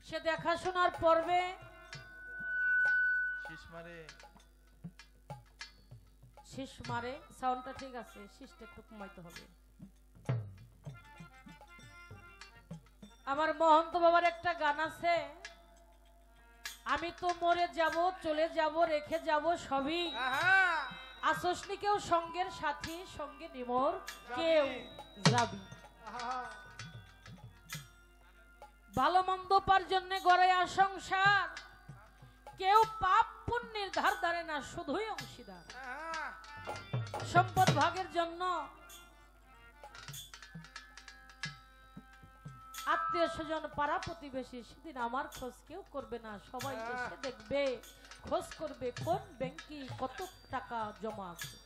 সে দেখাশোনার পর্বে শীষ মারে। সাউন্ডটা ঠিক আছে, শীষটা একটু কমাইতে হবে। আমার মহন্ত বাবার একটা গান আছে, আমি তো মরে যাব, চলে যাব, রেখে যাব সবই, আসসনি কেউ সঙ্গের সাথী, সঙ্গে নিমর কেউ যাবি। ভালো মন্দ পার জন্য গড়ে সংসার, কেউ পাপ পুণ্যের ধার ধারে না, শুধুই অংশীদার। সম্পদ ভাগের জন্য আত্মীয় স্বজন পাড়া প্রতিবেশী, সেদিন আমার খোঁজ কেউ করবে না, সবাই এসে দেখবে, খোঁজ করবে কোন ব্যাংকে কত টাকা জমা আছে।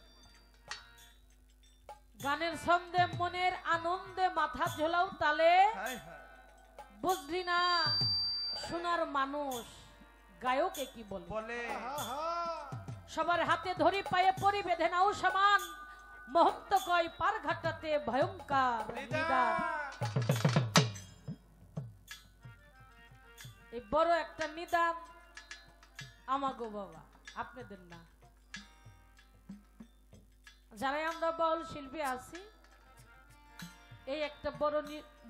গানের ছন্দে মনের আনন্দে মাথা ঝোলাও তালে, বুঝলি না সোনার মানুষ গায়কে কি বলে। সবার হাতে ধরি পায়ে পরি বেঁধে নাও সমান, মহত্ব কয় পার ঘাটাতে ভয়ঙ্কর নিদান। এই বড় একটা নিদান আমাগো বাবা, আপনাদের না। যারাই আমরা বাউল শিল্পী আছি, এই একটা বড়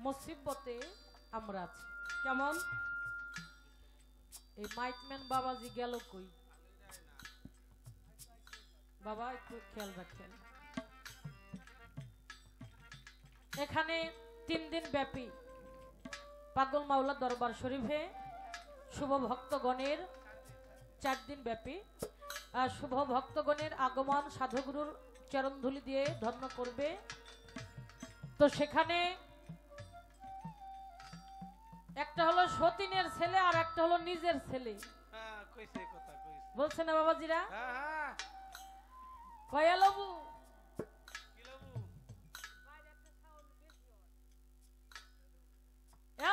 মুসিবতে আমরা আছি। কেমন? এই মাইকম্যান বাবাজি গেল কই? বাবা একটু খেয়াল রাখেন। এখানে 3 দিন ব্যাপী পাগল মাওলা দরবার শরীফে শুভ ভক্তগণের 4 দিন ব্যাপী শুভ ভক্তগণের আগমন সাধুগুরুর চরণধুলি দিয়ে ধন্য করবে। তো সেখানে একটা হলো সতীনের ছেলে আর একটা হলো নিজের ছেলে। বলছে না বাবাজিরা? কয়া লবু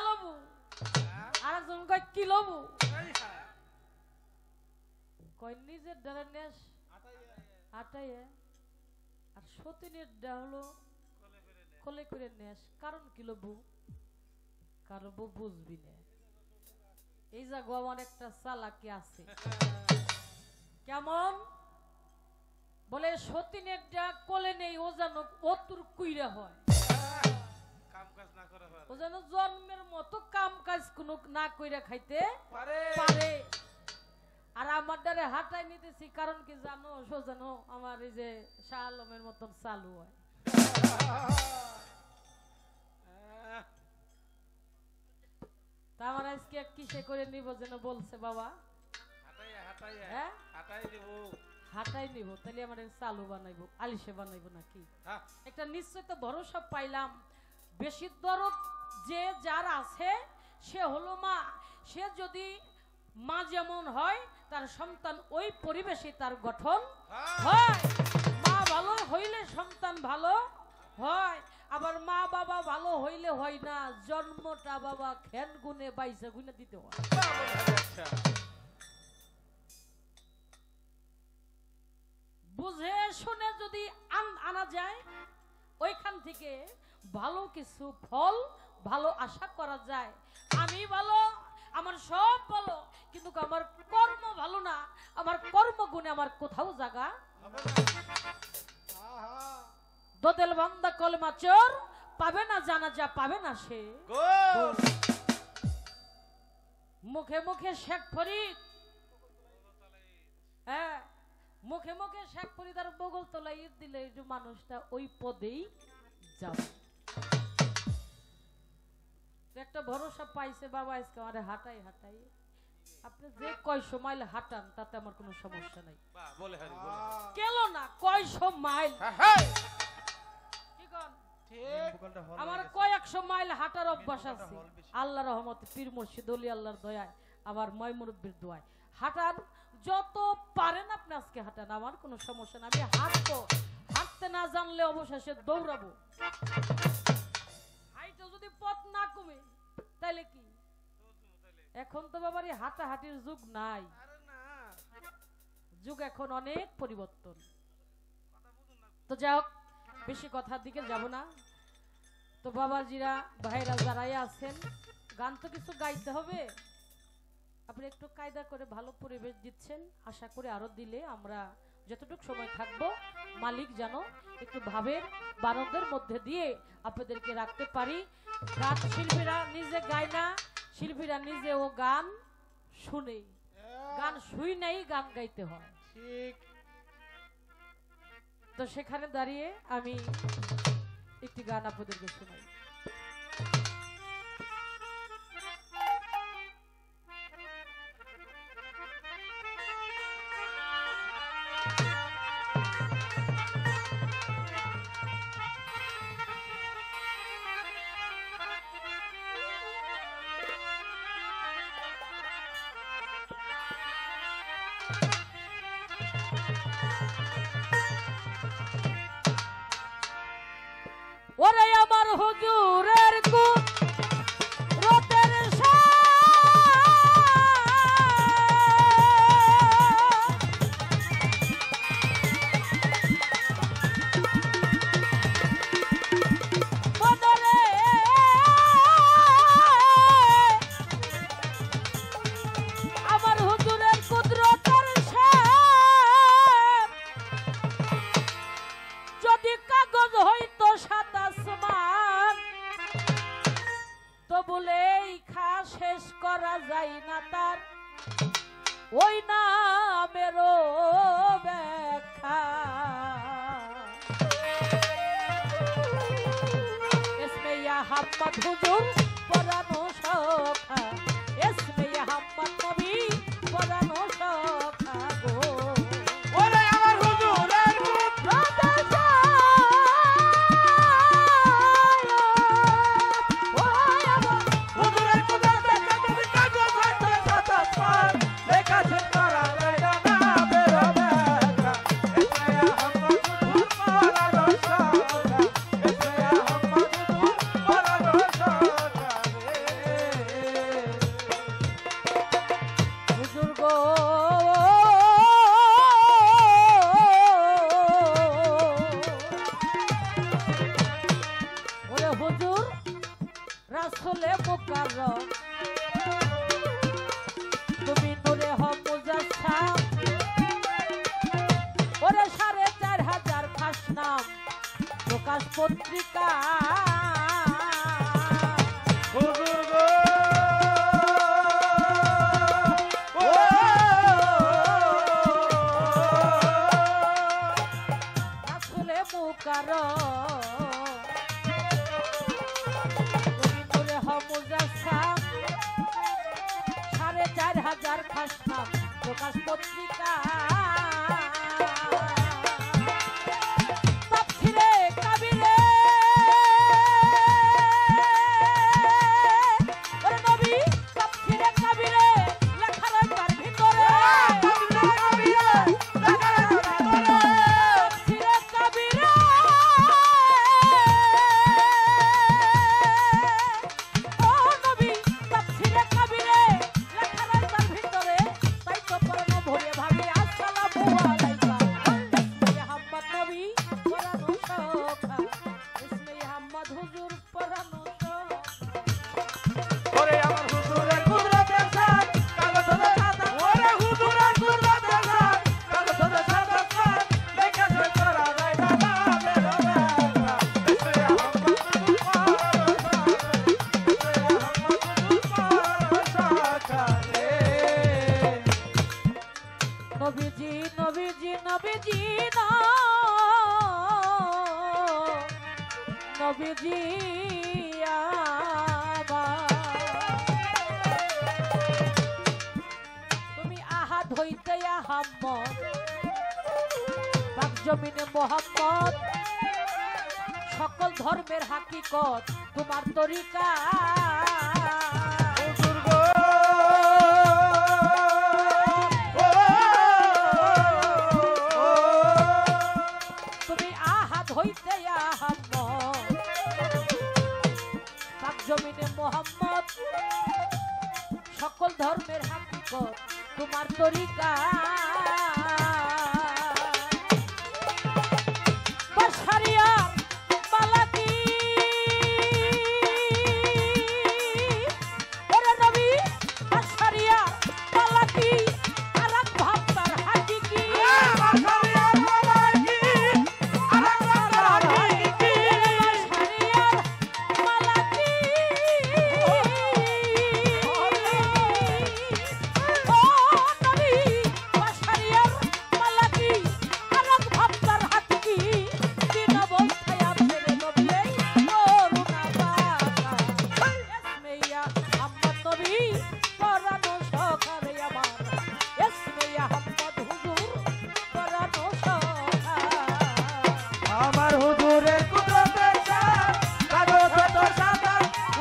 লবু আর একজন কয় কি লবু, কয় নিজের দ্বারা নেস আটাইয়া, আর সতীনের ডা হলো কোলে করে নেস। কারণ কি লবু? কারণ বউ বুঝবি না। এই জাগো আমার একটা চালাকি আছে। কেমন? বলে সতীনের ডা কোলে নেই, ও যেন অতুর কুইরা হয়, ও যেন জন্মের মতো কাম কাজ কোনো না কইরা খাইতে পারে। আর আমার দ্বারে হাঁটাই নিতেছি, কারণ কি জানো? সো জানো আমার এই যে শাহ আলমের মতন চালু হয়। তা আমার আজকে কিসে করে নিব যেন বলছে বাবা, হ্যাঁ হাঁটাই নিব, তাহলে আমার চালু বানাইবো, আলিশে বানাইবো নাকি? একটা নিশ্চয় তো ভরসা পাইলাম। বেশি দরদ যে যার আছে সে হলো মা। সে যদি মা যেমন হয়, তার সন্তান ওই পরিবেশে তার গঠন হয়। মা ভালো হইলে সন্তান ভালো হয়, আবার মা বাবা ভালো হইলে হয় না। জন্মটা বাবা খেন গুনে বাইসা গুনে দিতে হয়। বুঝে শুনে যদি আনা যায়, ওইখান থেকে ভালো কিছু ফল ভালো আশা করা যায়। আমি ভালো, আমার সব ভালো, কিন্তু আমার কর্ম ভালো না। আমার কর্ম গুণে আমার কোথাও জায়গা। দোদেল বান্দা কলমা চোর, পাবে না জানা যা পাবে না সে। মুখে মুখে শেখ ফরিদ, হ্যাঁ মুখে মুখে শেখ ফরিদ আর বগল তোলা ঈদ দিলে মানুষটা ওই পদেই যাবে। একটা ভরসা পাইছে বাবা আজকে আমারে হাঁটাই হাঁটাই। আপনি যে কয়শো মাইল হাঁটান তাতে আমার কোনো সমস্যা নাই। কেন না কয়শো মাইল, আমার কয়েকশো মাইল হাঁটার অভ্যাস আছে। আল্লাহ রহমতে, পীর মুর্শিদ ওলি আল্লাহর দয়ায়, আবার ময় মুরব্বির দোয়ায় হাঁটার যত পারেন আপনি আজকে হাঁটান, আমার কোনো সমস্যা না। আমি হাঁটবো, হাঁটতে না জানলে অবশেষে দৌড়াবো। হাইটে যদি পথ না কমে তাইলে কি এখন তো বাবারে হাঁটাহাঁটির যুগ নাই, যুগ এখন অনেক পরিবর্তন। তো যাই হোক, বেশি কথার দিকে যাব না। তো বাবাজিরা ভাইরা যারাই আছেন, গান তো কিছু গাইতে হবে, আপনি একটু কায়দা করে ভালো পরিবেশ দিচ্ছেন, আশা করে আরো দিলে আমরা যতটুকু সময় থাকবো মালিক যেন একটু ভাবের বারণের মধ্যে দিয়ে আপনাদেরকে রাখতে পারি। গান শিল্পীরা নিজে গায় না, শিল্পীরা নিজে ও গান শুনে, গান শুই নাই গান গাইতে হয়। ঠিক। তো সেখানে দাঁড়িয়ে আমি একটি গান আপনাদেরকে শোনাই। ওরে আমার হুজুরের কুদরতের বদলে আমার হুজুরের কুদরতের যদি কাগজ হইতো সাত আসমান, তো বলেই খা শেষ করা যায় না তার ওই নামেরও ব্যাখ্যা। এসমে আহমদ হুজুর পরানো সখা, এসমে আহমদ নবী পরানো সখা গো। ওরে আমার হুজুরের হুজুরের কুদরতে যদি কাগজ হইতো সাত আসমান, লেখা শেষ করা যায় না বেরো ব্যাখ্যা। এসমে আহমদ হুজুর পরানো সখা, এসমে আহমদ হুজুর পরানো সখা রে। হুজুর গো ওরে হুজুর রাসূলে মুকাররম, তুমি নূরে হও মুজাসসাম, ওরে ৪,৫০০ খাস নাম প্রকাশ পত্রিকা। হুজুর গো রাসূলে মুকাররম, তুমি নূরে হও মুজাসসাম, ৪,৫০০ খাস নাম প্রকাশ পত্রিকা। তাফসীরে কাবীরে ওরে নবী, তাফসীরে কাবীরে লেখা রয় তার ভিতরে, তাফসীরে কাবীরে ও নবী, তাফসীরে কাবীরে লেখা রয় তার ভিতরে, তাই তো পড়ানো ভরে ভাবি আসসালামু আলাইকা। ইসমে আহমদ নবী পড়ানো সখা, ইসমে আহমদ হুজুর পড়ানো সখা। ওরে আমার হুজুরের কুদরতের সাথ কাগজ হলো সাত, ওরে হুজুরের কুদরতের সাথ কাগজ হলো সাত আসমান, লেখা শেষ করা যায় না বেরো ব্যাখ্যা। এসমে আহমদ হুজুর পরানো সখা, এসমে আহমদ হুজুর পরানো সখা রে। নবীজি নবীজি নবীজি নবীজি আমার, তুমি আহাদ হইতে আহম্মদ, পাক জমিনে মোহাম্মদ, সকল ধর্মের হাকিকত তোমার তরিকা। হুজুর গো তুমি আহাদ হইতে আহম্মদ, পাক জমিনে মোহাম্মদ, সকল সুন্দরিকা বাসারিয়ার মালাকি ওরে নবী বাসারিয়ার মালাকি আর এক ভাবতার হাতি কি বাসারিয়ার মালাকি আর এক ভাবতার হাতি কি বাসারিয়ার মালাকি ও নবী বাসারিয়ার মালাকি আর এক ভাবতার হাতি কি দিন অবস্থায় আপনারে নবী এই করুণা বাকা এসমেয়া আম্মদ নবী পরানো সখারে আমার এসমেয়া আম্মদ হুজুর পরানো সখা আমার হুজুরের কুদরতের সাথ কাগজ তো সাদা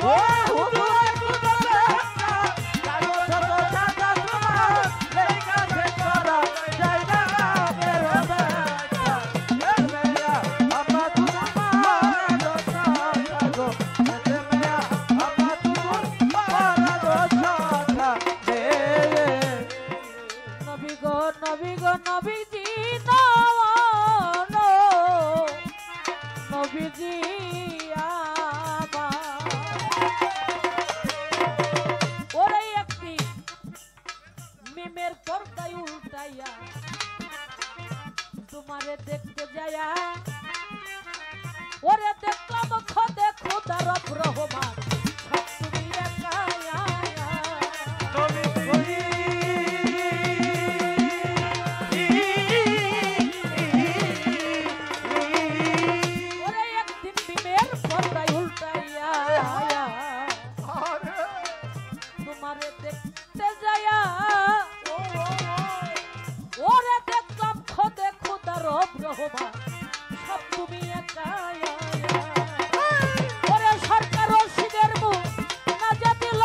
ও হুজুরের কুদরতের সাথ কাগজ তো সাদা তোমার লেখা সে করা যায় না বের হবে এর মেয়া আম্মা তোমার দোসা কাগো এর মেয়া আম্মা তোমার দোসা দে নবী গো নবীজি নবীজি ওরে একটি মিমের পর্দায় উল্টাইয়া তোমারে দেখতে যায়া ওরে দেখলাম খোদে খোদার রহমান সব তুমি একায়া ওরে একদিন বিমের পর্দায় উল্টাইয়া তোমারে দেখতে যায়া ওরে দেখলাম খোদে খোদা রব রহমান সব তুমি একায়া ওরে সরকার রশিদের মুখ না জাতিল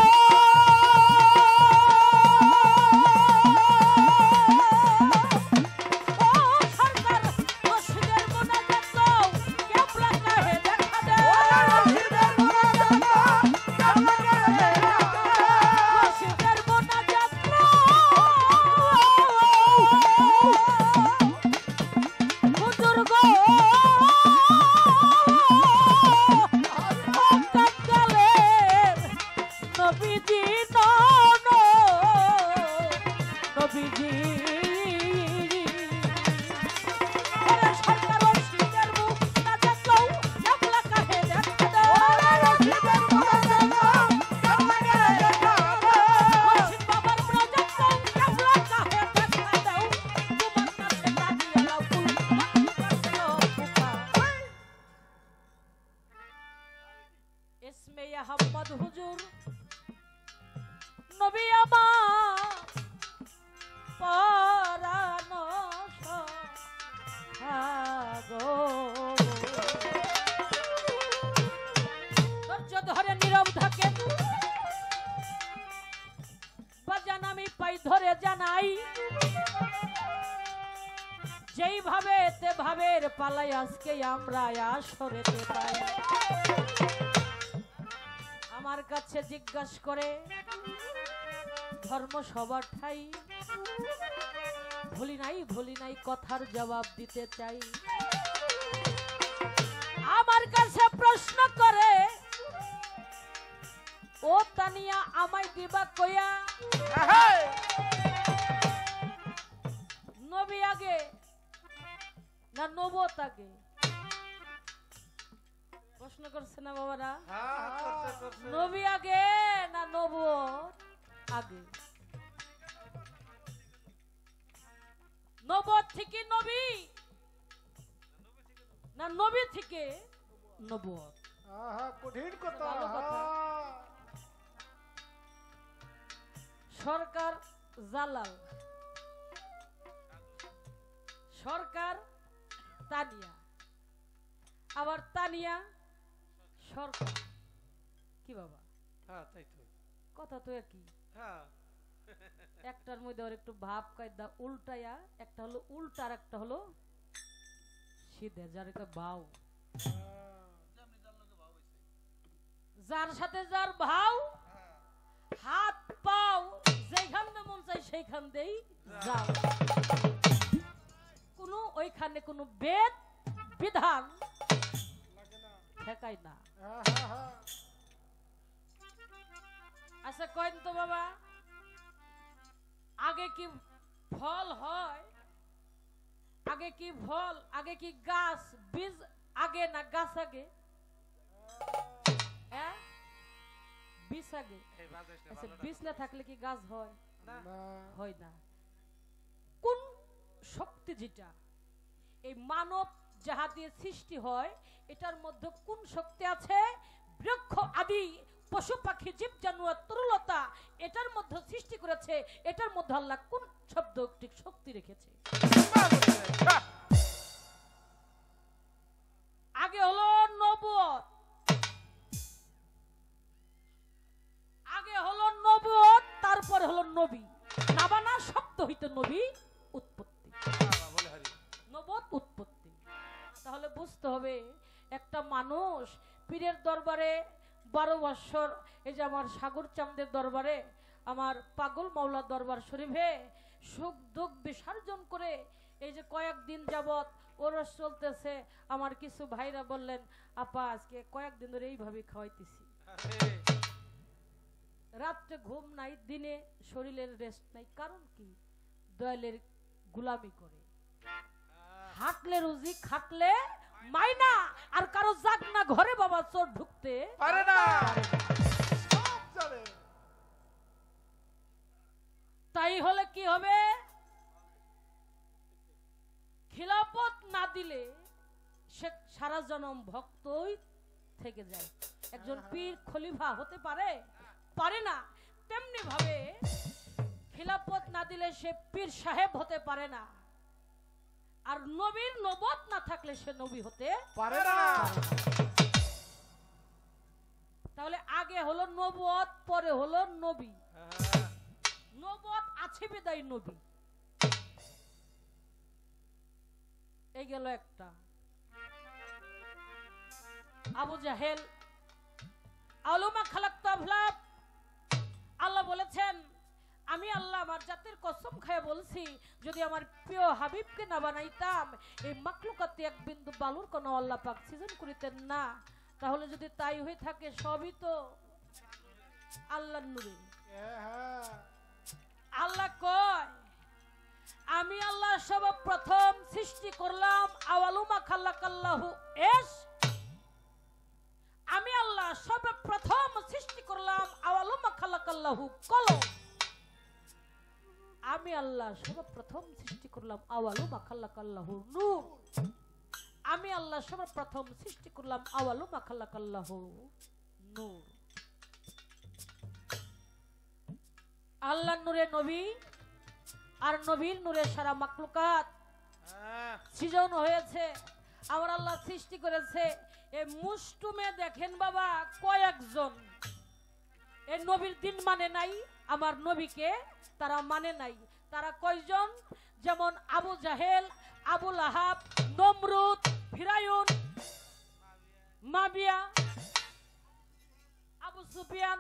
মোহাম্মদ হুজুর নবী আমার পরানো সখাগো ধৈর্য ধরে নীরব থাকেন বাজান আমি পাই ধরে জানাই যেই ভাবে তে ভাবের পালাই আজকে আমরা আসরেতে পাই আমার কাছে জিজ্ঞাসা করে ধর্ম সবার ঠাই ভুলি নাই কথার জবাব দিতে চাই আমার কাছে প্রশ্ন করে ও তানিয়া আমায় দিবা কইয়া নবী আগে না নবত আগে প্রশ্ন করছে না বাবারা নবী আগে না নবত আগে নবত থেকে নবী না নবী থেকে নবত কঠিন কথা ভালো কথা। সরকার জালাল সরকার তানিয়া আবার তানিয়া সরকার কি বাবা তাই তো কথা তো একই একটার মধ্যে আর একটু ভাব কায়দা উল্টায়া একটা হলো উল্টা আর একটা হলো সিধে যার একটা ভাও যার সাথে যার ভাও হাত পাও যেখান মন চাই সেইখান দেই যাও, কোনো ওইখানে কোনো বেদ বিধান ঠেকাই না। আচ্ছা কয়েন তো বাবা, আগে কি ফল হয়? আগে কি ফল, আগে কি গাছ, বীজ আগে না গাছ আগে? হ্যাঁ, বীজ আগে। আচ্ছা বীজ না থাকলে কি গাছ হয়? হয় না। কোন শক্তি যেটা এই মানব যাহা দিয়ে সৃষ্টি হয়, এটার মধ্যে কোন শক্তি আছে? বৃক্ষ আদি পশু পাখি জীব জানোয়ার তরুলতা এটার মধ্যে সৃষ্টি করেছে, এটার মধ্যে আল্লাহ কোন শব্দ শক্তি রেখেছে? আগে হলো নবুয়ত, আগে হলো নবুয়ত, তারপর হলো নবী। নাবানা শব্দ হইতে নবী উৎপত্তি, নবুয়ত উৎপত্তি। তাহলে বুঝতে হবে একটা মানুষ পীরের দরবারে 12 বৎসর, এই যে আমার সাগর চাঁদের দরবারে, আমার পাগল মাওলা দরবার শরীফে সুখ দুঃখ বিসর্জন করে এই যে কয়েকদিন যাবত ওরস চলতেছে। আমার কিছু ভাইরা বললেন, আপা আজকে কয়েকদিন ধরে এইভাবে খাওয়াইতেছি, রাত্রে ঘুম নাই, দিনে শরীরের রেস্ট নাই। কারণ কি? দয়ালের গুলামি করে, হাঁটলে রুজি, খাটলে মাইনা, আর কারো যাক না ঘরে বাবা চোর ঢুকতে পারে না। তাই হলে কি হবে? খিলাফত না দিলে সে সারা জনম ভক্তই থেকে যায়। একজন পীর খলিফা হতে পারে? পারে না। তেমনি ভাবে খিলাফত না দিলে সে পীর সাহেব হতে পারে না, আর নবীর নবত না থাকলে সে নবী হতে পারে না। তাহলে আগে হলো নবুয়ত, পরে হলো নবী। নবুয়ত আছে বিদায় নবী। এই গেল একটা। আবু জাহেল আলুমা খালাক্তু আফলাক, আল্লাহ বলেছেন আমি আল্লাহ আমার জাতের কসম খায় বলছি, যদি আমার প্রিয় হাবিবকে না বানাইতাম এই মাখলুকাতে এক বিন্দু বালুর কোনো আল্লাহ পাক সৃজন করিতেন না। তাহলে যদি তাই হয়ে থাকে সবই তো আল্লাহর নূরে। আল্লাহ কয় আমি আল্লাহ সর্বপ্রথম সৃষ্টি করলাম আওয়ালুমা খালাকাল্লাহু এস, আমি আল্লাহ সর্বপ্রথম সৃষ্টি করলাম আওয়ালুমা খালাকাল্লাহু কলম, আমি আল্লাহ সর্বপ্রথম সৃষ্টি করলাম আওয়ালুমা খালাকাল্লাহু নূর, আমি আল্লাহ সর্বপ্রথম সৃষ্টি করলাম আওয়ালুমা খালাকাল্লাহু নূর। আল্লাহর নূরে নবী, আর নবীর নূরে সারা মাখলুকাত সৃজন হয়েছে। আমার আল্লাহ সৃষ্টি করেছে। এই মুষ্টুমে দেখেন বাবা কয়েকজন এই নবীর দিন মানে নাই, আমার নবীকে তারা মানে নাই। তারা কয়জন? যেমন আবু জাহেল, আবু লাহাব, নমরুদ, ফিরাউন, মাবিয়া, আবু সুফিয়ান,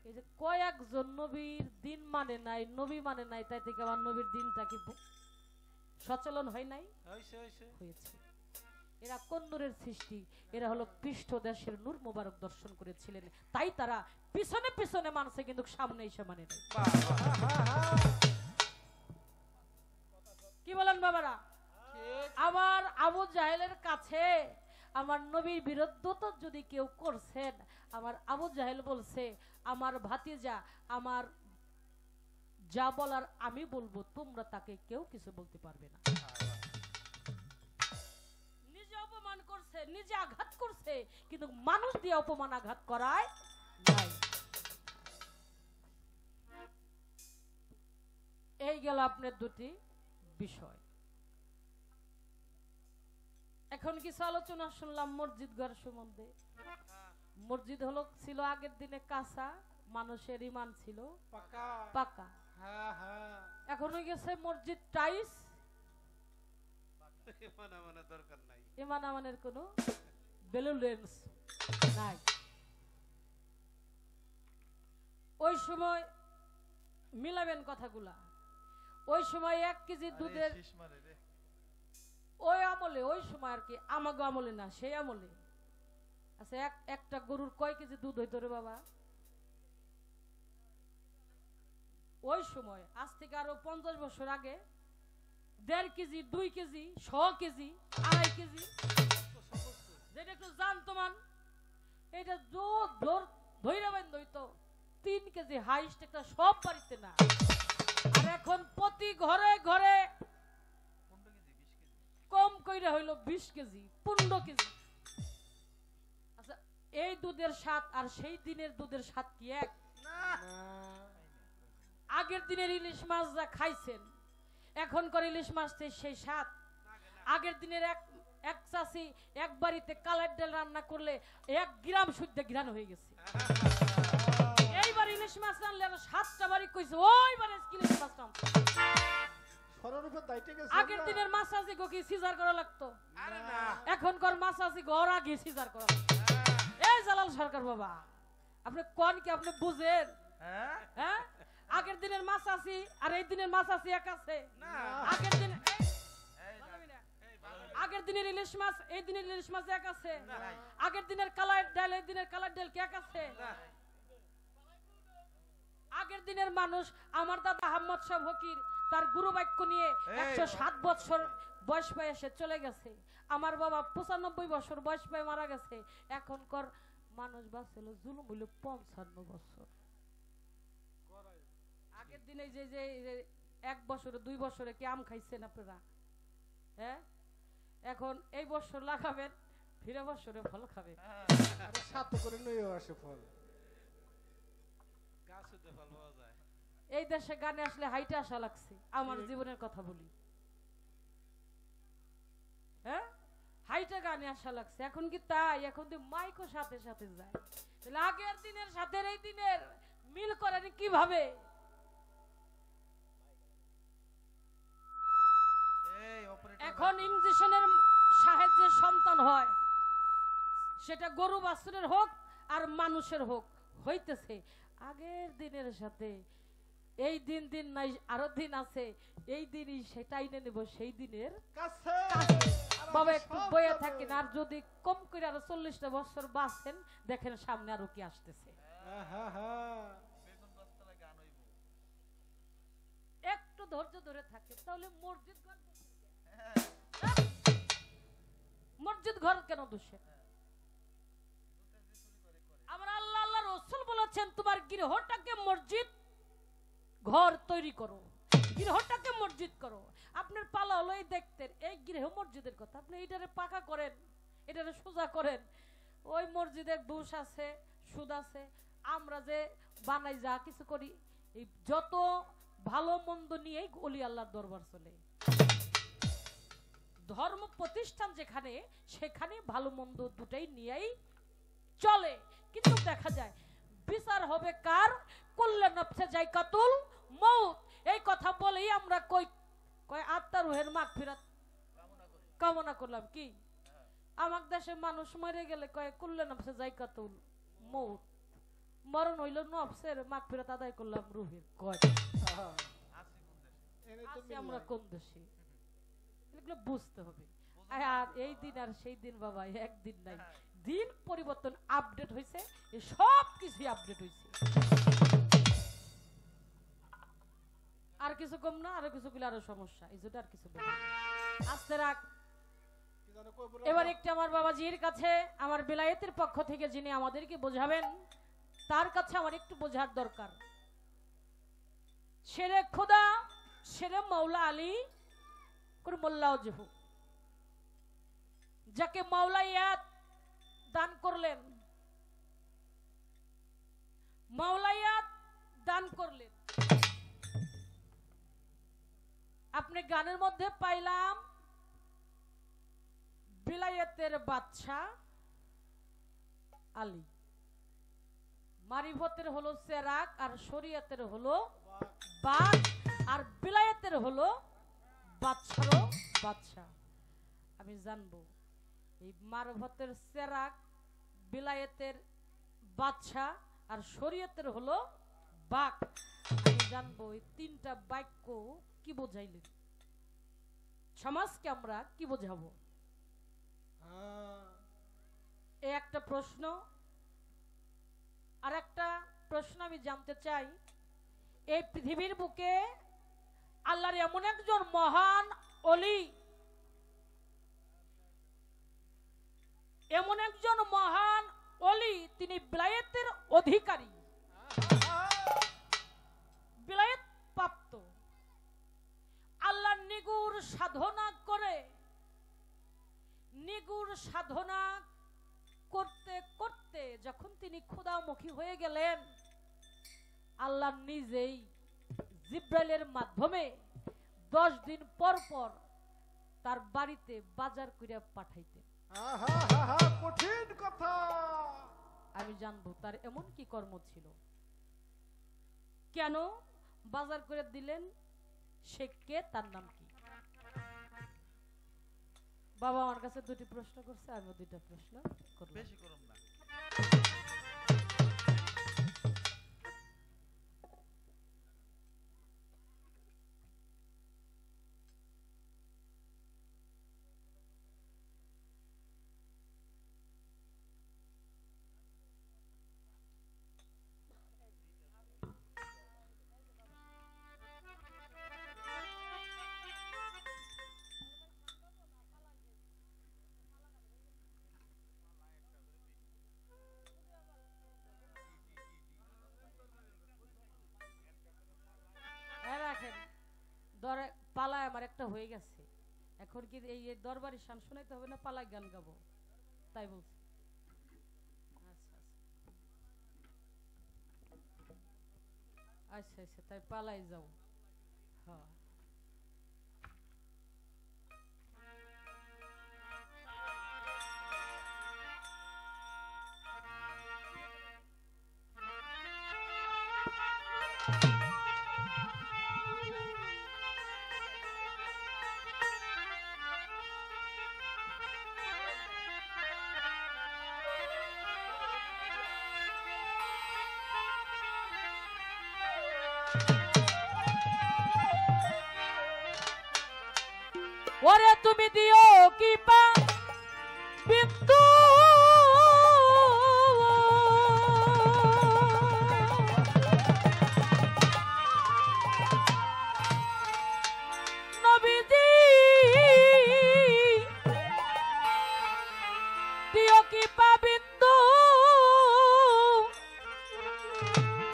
এই যে কয়েকজন নবীর দিন মানে নাই, নবী মানে নাই। তাই থেকে আমার নবীর দিনটা কি সচলন হয় নাই? হয়েছে। এরা কোন নূরের সৃষ্টি? এরা হলো পৃষ্ঠ দেশের নূর মোবারক দর্শন করেছিলেন, তাই তারা পিছনে পিছনে মানছে, কিন্তু সামনে এসে মানে নাই। কি বলেন বাবারা? আমার আবু জাহেলের কাছে আমার নবীর বিরুদ্ধতা যদি কেউ করছেন, আমার আবু জাহেল বলছে আমার ভাতিজা, আমার যা বলার আমি বলবো, তোমরা তাকে কেউ কিছু বলতে পারবে না। নিজে অপমান করছে, নিজে আঘাত করছে, কিন্তু মানুষ দিয়ে অপমান আঘাত করায় নাই। এই গেল আপনার দুটি বিষয়। এখন কিছু আলোচনা শুনলাম মসজিদ ঘর সম্বন্ধে। মসজিদ হলো ছিল আগের দিনে কাঁচা, মানুষের ইমান ছিল পাকা। এখন হয়ে গেছে মসজিদ টাইস, ইমান আমানের কোনো ব্যালেন্স নাই। ওই সময় মিলাবেন কথাগুলা। ওই সময় 1 কেজি দুধের ওই আমলে, ওই সময় আর কি, আমাগো আমলে না, সেই আমলে। আচ্ছা, একটা গরুর কয় কেজি দুধ হইতো রে বাবা? ওই সময়, আজ থেকে আরো 50 বছর আগে 1.5 কেজি, 2 কেজি, 100 কেজি, 2.5 কেজি, যেটা একটু জানতো মান, এটা ধৈরাবেন দইতো 3 কেজি হাইস্ট, একটা সব বাড়িতে না। আর এখন প্রতি ঘরে ঘরে কম কইরা হইলো 20 কেজি, 15 কেজি। আচ্ছা, এই দুধের স্বাদ আর সেই দিনের দুধের স্বাদ কি এক? আগের দিনের ইলিশ মাছ যা খাইছেন, এখন করে ইলিশ মাছের সেই স্বাদ। আগের দিনের এক চাষি এক বাড়িতে কালার ডাল রান্না করলে 1 গ্রাম শুদ্ধ ঘ্রাণ হয়ে গেছে। এইবার ইলিশ মাছ রান্নলে 7টা বাড়ি কইছে ওইবার ইলিশ মাছ রান্না। আগের দিনের মাছ আছে গো কি সিজার করা লাগতো, এখনকার মাছ আছে ঘর আগে সিজার করা লাগতো। এই জালাল সরকার বাবা, আপনি কোন কি আপনি বুঝেন? হ্যাঁ, আগের দিনের মাছ আছে আর এই দিনের মাছ আছে এক আছে? আগের দিনের ইলিশ মাছ এই দিনের ইলিশ মাছ এক আছে? আগের দিনের কালার ডাল এই দিনের কালার ডাল কি এক আছে? আগের দিনের মানুষ, আমার দাদা আহমদ শাহ ফকির তার গুরু বাক্য নিয়ে 107 বছর বয়স পায় সে চলে গেছে। আমার বাবা 95 বছর বয়স পায় মারা গেছে। এখনকার মানুষ বাঁচছিল জুলুম হইল 55 বছর। আগের দিনে যে 1 বছরে 2 বছরে কি আম খাইছেন আপনারা? হ্যাঁ, এখন এই বছর লাগাবেন, ফিরে বছরে ফল খাবে। সাথে করে লইও আসে ফল, এই দেশে গানে আসলে হাইটে আসা লাগছে। আমার জীবনের কথা বলি, হ্যাঁ, হাইটে গানে আসা লাগছে। এখন কি তাই? এখন তো মাইকও সাথে সাথে যায়। তাহলে আগের দিনের সাথে এই দিনের মিল করেন কিভাবে? এখন ইঞ্জেকশনের সাহায্যে সন্তান হয়, সেটা গরু বাছুরের হোক আর মানুষের হোক, হইতেছে। আগের দিনের সাথে এই দিন নাই, আরো দিন আছে, এই দিনই সেটাই নেব সেই দিনের কাছে। বাবা একটু বয়ে থাকেন, আর যদি কম করে আরো 40টা বছর বাঁচেন, দেখেন সামনে আরো কি আসতেছে। একটু ধৈর্য ধরে থাকে, তাহলে মসজিদ ঘর কেন দোষে? আমার আল্লাহ আল্লাহ রাসূল বলেছেন, তোমার গৃহটাকে মসজিদ ঘর তৈরি করো, গৃহটাকে মসজিদ করো। আপনার পালা হলো এই দেখতেন, এই গৃহ মসজিদের কথা। আপনি এটারে পাকা করেন, এটারে সোজা করেন। ওই মসজিদে ঘুষ আছে, সুদ আছে। আমরা যে বানাই যা কিছু করি, এই যত ভালো মন্দ নিয়েই ওলি আল্লাহর দরবার চলে। ধর্ম প্রতিষ্ঠান যেখানে, সেখানে ভালো মন্দ দুটাই নিয়েই চলে। কিন্তু দেখা যায় বিচার হবে কার? কুল্লু নফসে যায়কাতুল মউত। এই কথা বলেই আমরা কই আত্মার রূহের মাগফিরাত কামনা করলাম। কি আমার দেশে মানুষ মরে গেলে কয় কুল্লু নফসে যায়কাতুল মউত, মরণ হইল নফসের মাগফিরাত আদায় করলাম রূহের। কয় আমরা কোন দেশে? এগুলো বুঝতে হবে। আর এই দিন আর সেই দিন বাবা একদিন নাই, দিন পরিবর্তন, আপডেট হয়েছে, সব কিছু আপডেট হয়েছে। আর কিছু কম না, আরো কিছু গুলো আরো সমস্যা, এই জন্য আর কিছু আস্তে রাখ। এবার একটু আমার বাবাজির কাছে, আমার বিলায়েতের পক্ষ থেকে যিনি আমাদেরকে বোঝাবেন, তার কাছে আমার একটু বোঝার দরকার। শেরে খোদা, শেরে মাওলা আলী কুরমুল্লাহু, যাকে মাওলাইয়াত দান করলেন, মাওলাইয়াত দান করলেন। আপনি গানের মধ্যে পাইলাম বিলায়েতের বাদশা আলী, মারিফতের হলো সেরাক, আর শরীয়তের হলো বাদ, আর বিলায়েতের হলো বাদশারও বাদশা। আমি জানবো এই মারফতের সেরাক, বিলায়েতের বাদশা, আর শরীয়তের হলো বাক আমি জানবো এই তিনটা বাক্য কি বোঝাইলেন, সমাজকে আমরা কি বোঝাবো। এই একটা প্রশ্ন। আর একটা প্রশ্ন আমি জানতে চাই, এই পৃথিবীর বুকে আল্লাহর এমন একজন মহান অলি, এমন একজন মহান অলি, তিনি বিলায়েতের অধিকারী, বিলায়েত প্রাপ্ত, আল্লাহর নিগুর সাধনা করে, নিগুর সাধনা করতে করতে যখন তিনি খোদামুখী হয়ে গেলেন, আল্লাহ নিজেই জিব্রাইলের মাধ্যমে 10 দিন পর পর তার বাড়িতে বাজার করে পাঠাইতেন। কঠিন কথা। আমি জানবো তার এমন কি কর্ম ছিল, কেন বাজার করে দিলেন, সে কে, তার নাম কি। বাবা আমার কাছে দুটি প্রশ্ন করছে, আমি দুইটা প্রশ্ন করব, বেশি করুন না। ধরে পালায় আমার একটা হয়ে গেছে, এখন কি এই দরবারি শান শোনাইতে হবে না পালায় গান গাবো, তাই বলছি। আচ্ছা আচ্ছা, তাই পালাই যাও। হ্যাঁ ওরে তুমি দিও কি পা বিন্দু নবীজি, দিও কি পা বিন্দু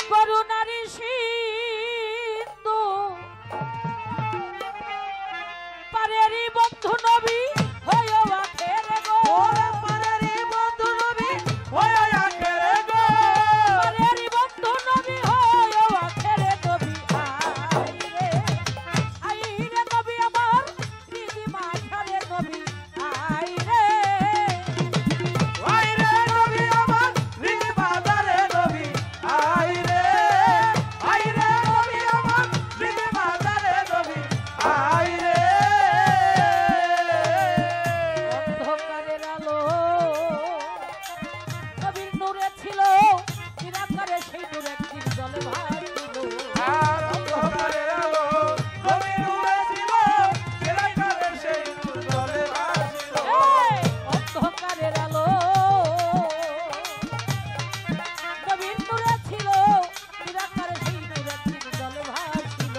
করুণারি সিন্ধু পারেরি বন্ধু নবী হয়ে আখেরে গো, পারেরি বন্ধু নবী হয়ে আখেরে গো, পারেরি বন্ধু নবী হয়ে আখেরে নবী। আইরে নবী আমার দিদি মাঝারে নবী, আইরে আইরে নবী আমার রিজি বাজারে নবী, আইরে আইরে নবী আমার রিজি বাজারে নবী, আইরে অন্ধকারের আলো নবীর নূরে ছিল, নিরাকারে সেই নূর একদিন জলে ভাসিল। আর অন্ধকারের আলো নবীর নূরে ছিল, চিরকালের সেই নূর জলে ভাসিল। এই অন্ধকারের আলো নবীর নূরে ছিল, নিরাকারে সেই নূর একদিন জলে ভাসিল।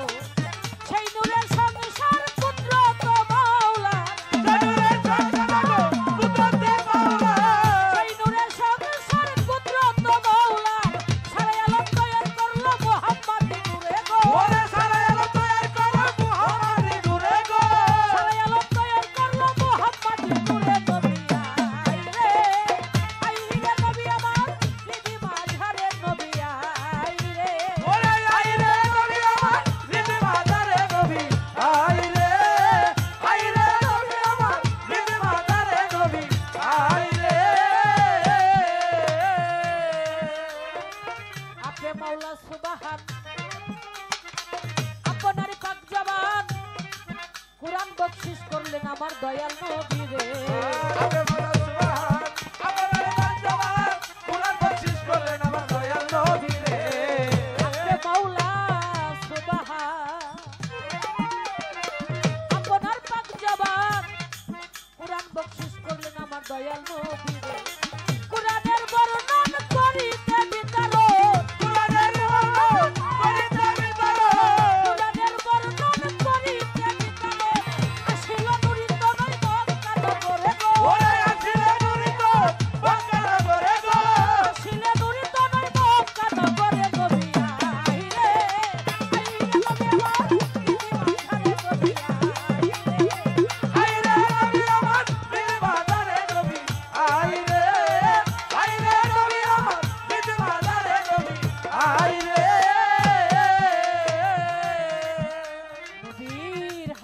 সেই নূরের সংসার কুদরত মাওলা, জানুরের সংসার কুদরতে মাওলা, সেই নূরের সংসার কুদরত মাওলা, সারা আলম তৈরি করলো মুহাম্মদ নূরে গো, ওরে সারা আলো তৈরি করো মুহাম্মদ নূরে গো, সারা আলম তৈরি করলো মুহাম্মদ নূরে নবী। আইরে নবী আমার দিদি মাঝারে নবী, আইরে ওরে আইরে নবী আমার রিজি বাজারে নবী, আইরে আইরে নবী আমার রিজি বাজারে নবী, আইরে আপনি মাওলা সুবহান, আপনার পাক জবান কুরআন বকশিশ করলেন আমার দয়াল নবী রে। আপনি বলা সুবহান, আপনার জবান কুরআন বকশিশ করলেন আমার দয়াল নবী রে। আপনি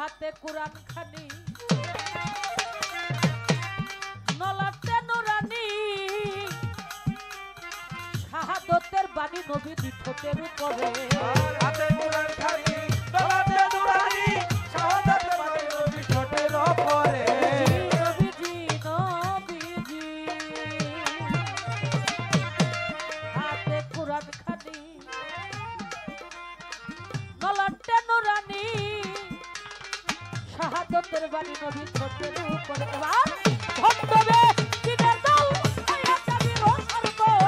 হাতে কোরআন খানি নলাতে নুরানি শাহাদতের বাণী নবী দিঠতের উপরে হাতে কোরআন খানি দলাতে নুরানি শাহাদাত বাণী নবী ঠোঁটের উপরে নবীজি নবীজি হাতে কোরআন খানি নলাতে নুরানি শাহাদতের বাণী নবী ঠোঁটের উপরে এবার ভক্তবে দিনের দল হইয়া যাবি রসার দল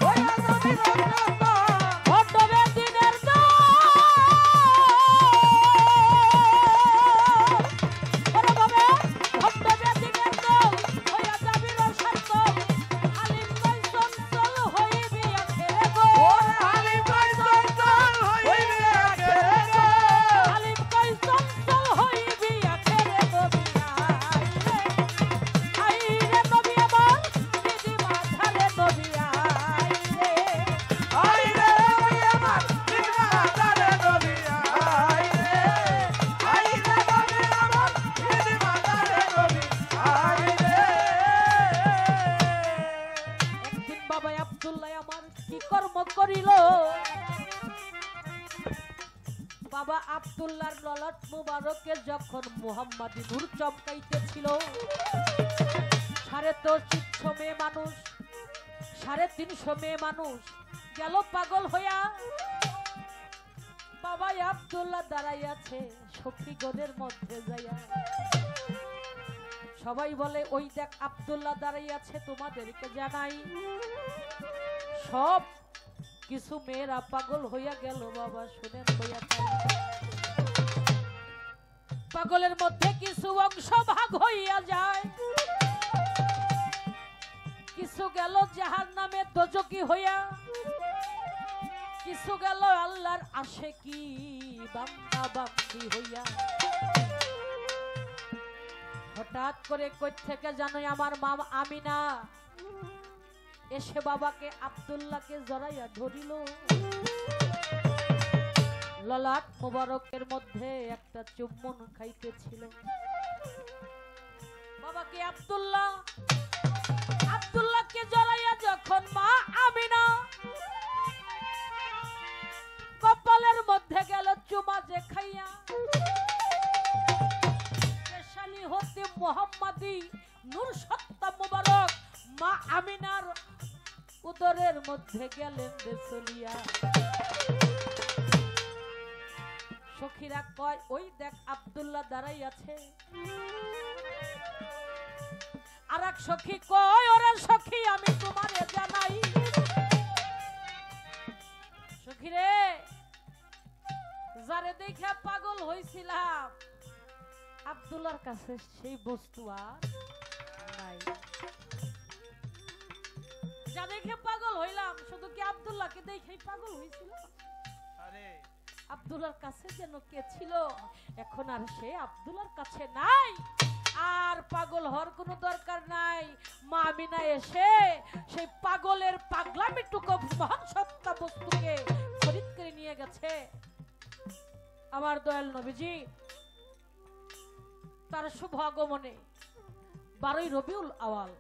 হইয়া যাবি রসার দল ভক্তবে দিনের দল ওরে বাবা ভক্তবে দিনের দল হইয়া যাবি রসার দল আলিম কই চঞ্চল হইবি আখেরে গো আলিম কই চঞ্চল হইবি আখেরে গো আলিম কই চঞ্চল হইবি আখেরে নবী আইরে নবী আমার দিদি মাথারে নবী আইরে আইরে নবী আমার দিদা তারে নবী আইরে আইরে নবী আমার দিদা তারে নবী আইরে একদিন বাবা আব্দুল্লাহ আমার কি কর্ম করিল বাবা আব্দুল্লাহর ললাট মুবারকে যখন মুহাম্মাদি নূর চমকাইতেছিল 350 মেয়ে মানুষ 350 মেয়ে মানুষ গেল পাগল হইয়া বাবা আব্দুল্লাহ দাঁড়াইয়াছে সখীগণের মধ্যে যাইয়া সবাই বলে ওই দেখ আব্দুল্লাহ দাঁড়াইয়াছে তোমাদেরকে জানাই সব কিছু মেয়েরা পাগল হইয়া গেল বাবা শুনেন হইয়া পাগলের মধ্যে কিছু অংশ ভাগ হইয়া যায় কিছু গেল জাহান্নামে দোজকি হইয়া কিছু গেল আল্লাহর আশিকি বান্দা বান্দি হইয়া হঠাৎ করে কই থেকে জানো আমার মা আমিনা এসে বাবাকে আব্দুল্লাহকে জড়াইয়া ধরিল ললাট মোবারকের মধ্যে একটা চুম্বন খাইতেছিল বাবাকে আব্দুল্লাহকে জড়াইয়া যখন মা আমিনা কপালের মধ্যে গেল চুমা যে খাইয়া পেশানি হতে মুহাম্মাদি নূর সত্তা মোবারক মা আমিনার উদরের মধ্যে গেলেন চলিয়া সখীরা কয় ওই দেখ আব্দুল্লাহ দাঁড়াই আছে আর এক সখী কয় ওরে সখী আমি তোমারে জানাই সখী রে যারে দেখে পাগল হইছিলাম আব্দুল্লাহর কাছে সেই বস্তু আর নাই যা দেখে পাগল হইলাম শুধু কি আব্দুল্লাহকে দেখেই পাগল হইছিল আরে আব্দুল্লাহর কাছে যেন কে ছিল এখন আর সে আব্দুল্লাহর কাছে নাই আর পাগল হওয়ার কোনো দরকার নাই মা আমিনা এসে সেই পাগলের পাগলামিটুকু মহান সত্তা বস্তুকে খরিদ করে নিয়ে গেছে আমার দয়াল নবীজি তার শুভ আগমনে 12ই রবিউল আওয়াল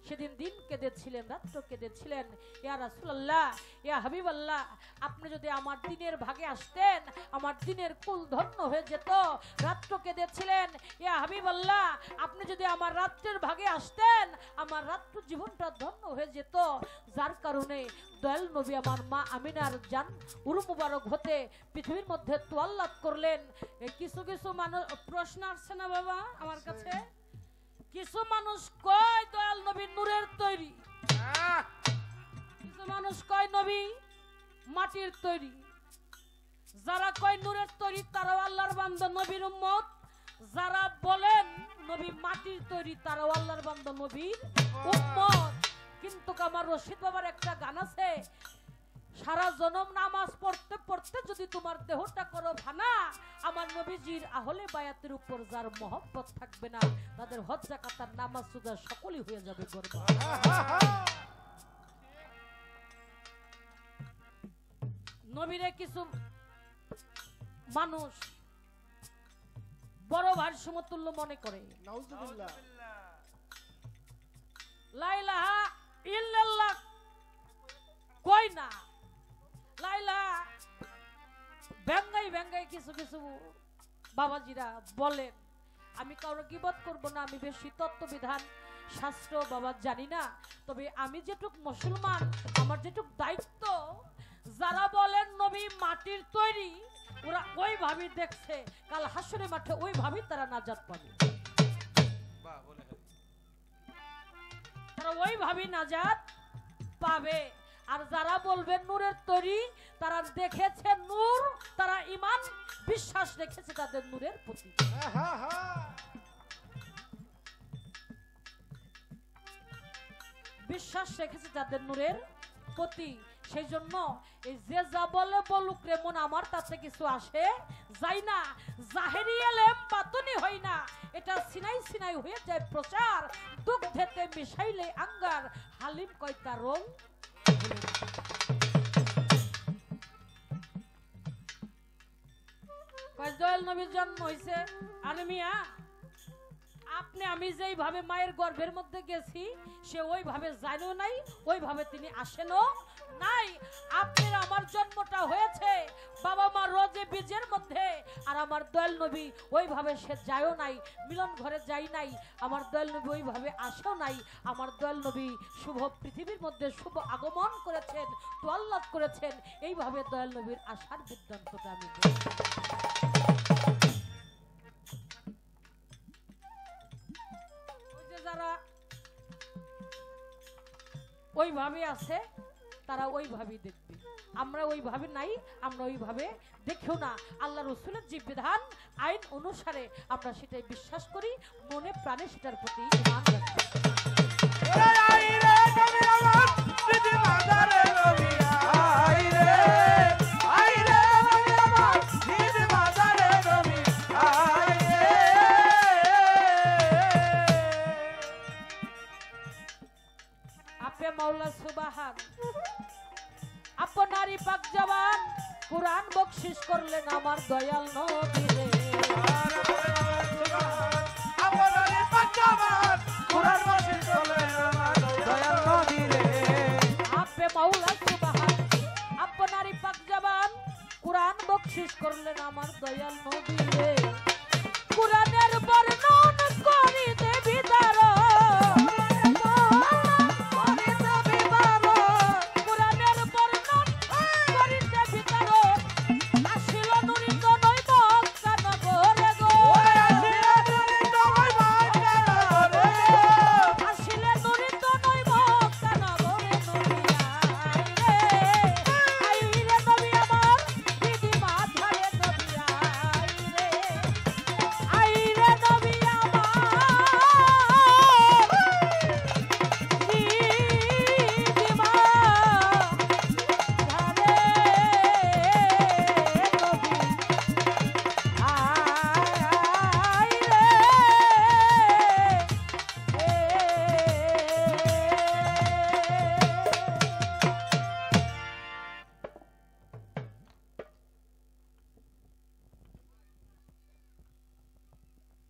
সেদিন দিন কেঁদেছিলেন রাত্র কেঁদেছিলেন ইয়া রাসূলুল্লাহ ইয়া হাবিবাল্লাহ আপনি যদি আমার দিনের ভাগে আসতেন আমার দিনের কুল ধন্য হয়ে যেত রাত্র কেঁদেছিলেন ইয়া হাবিবাল্লাহ আপনি যদি আমার রাত্রের ভাগে আসতেন আমার রাত্র জীবনটা ধন্য হয়ে যেত যার কারণে দয়াল নবী আমার মা আমিনার জান উরু মুবারক হতে পৃথিবীর মধ্যে তোয়াল্লাত করলেন কিছু কিছু মানুষ প্রশ্ন আসছে না বাবা আমার কাছে কিছু মানুষ কয় দয়াল নবী নূরের তৈরি কিছু মানুষ কয় নবী মাটির তৈরি যারা কয় নূরের তৈরি তারাও আল্লাহর বান্দা নবীর উম্মত যারা বলেন নবী মাটির তৈরি তারাও আল্লাহর বান্দা নবীর উম্মত কিন্তু আমার রশিদ বাবার একটা গান আছে সারা জনম নামাজ পড়তে পড়তে যদি তোমার দেহটা করো ভানা আমার নবীজির আহলে বায়াতের উপর যার মহব্বত থাকবে না তাদের হজ যাকাত আর নামাজ রোজা সকলই হয়ে যাবে বরবাদ নবীরে কিছু মানুষ বড় ভাইয়ের সমতুল্য মনে করে। নাউজুবিল্লাহ। লা ইলাহা ইল্লাল্লাহ কই না, লা ইলাহা ব্যঙ্গাই কিছু কিছু বাবাজিরা বলেন। আমি কারো গীবত করব না, আমি বেশি তত্ত্ববিধান শাস্ত্র বাবা জানি না, তবে আমি যেটুক মুসলমান, আমার যেটুক দায়িত্ব, যারা বলেন নবী মাটির তৈরি, ওরা ওইভাবে দেখছে কাল হাসরের মাঠে ওইভাবেই তারা নাজাত পাবে, তারা ওইভাবেই নাজাত পাবে। আর যারা বলবেন নূরের তৈরি, তারা দেখেছে নূর, তারা ঈমান বিশ্বাস রেখেছে তাদের নূরের প্রতি। বিশ্বাস রেখেছে তাদের নূরের প্রতি। সেই জন্য এই যে যা বলে বলুক রে মন, আমার তাতে কিছু আসে যায় না। জাহেরি এলেম বাতুনি হয় না, এটা সিনাই সিনাই হয়ে যায় প্রচার। দুগ্ধেতে মিশাইলে আঙ্গার, হালিম কয়তা রং। দয়াল নবীর জন্ম হয়েছে। আরে মিয়া, আপনি আমি যেইভাবে মায়ের গর্ভের মধ্যে গেছি, সে ওইভাবে জানেও নাই, ওইভাবে তিনি আসেনও নাই। আপনার আমার জন্মটা হয়েছে বাবা মা রোজে বীজের মধ্যে, আর আমার দয়াল নবী ওইভাবে সে যায়ও নাই, মিলন ঘরে যাই নাই, আমার দয়াল নবী ওইভাবে আসেও নাই। আমার দয়াল নবী শুভ পৃথিবীর মধ্যে শুভ আগমন করেছেন, তোয়াল্লাত করেছেন। এইভাবে দয়াল নবীর আসার বৃত্তান্তটা আমি বলছি। যারা ওইভাবে আছে তারা ওইভাবেই দেখবে, আমরা ওইভাবে নাই, আমরা ওইভাবে দেখেও না। আল্লাহ রসুলের যে বিধান আইন অনুসারে আমরা সেটাই বিশ্বাস করি, মনে প্রাণে সেটার প্রতি ঈমান রাখি। মাওলা সুবহান আপনারই পাক জবান কুরআন বকশিশ করলেন আমার দয়াল নবী রে। আপনারই পাক জবান কুরআন বকশিশ করলেন আমার দয়াল নবী রে। আপে মাওলা সুবহান আপনারই পাক জবান কুরআন বকশিশ করলেন আমার দয়াল নবী রে। কুরআনের বর্ণনা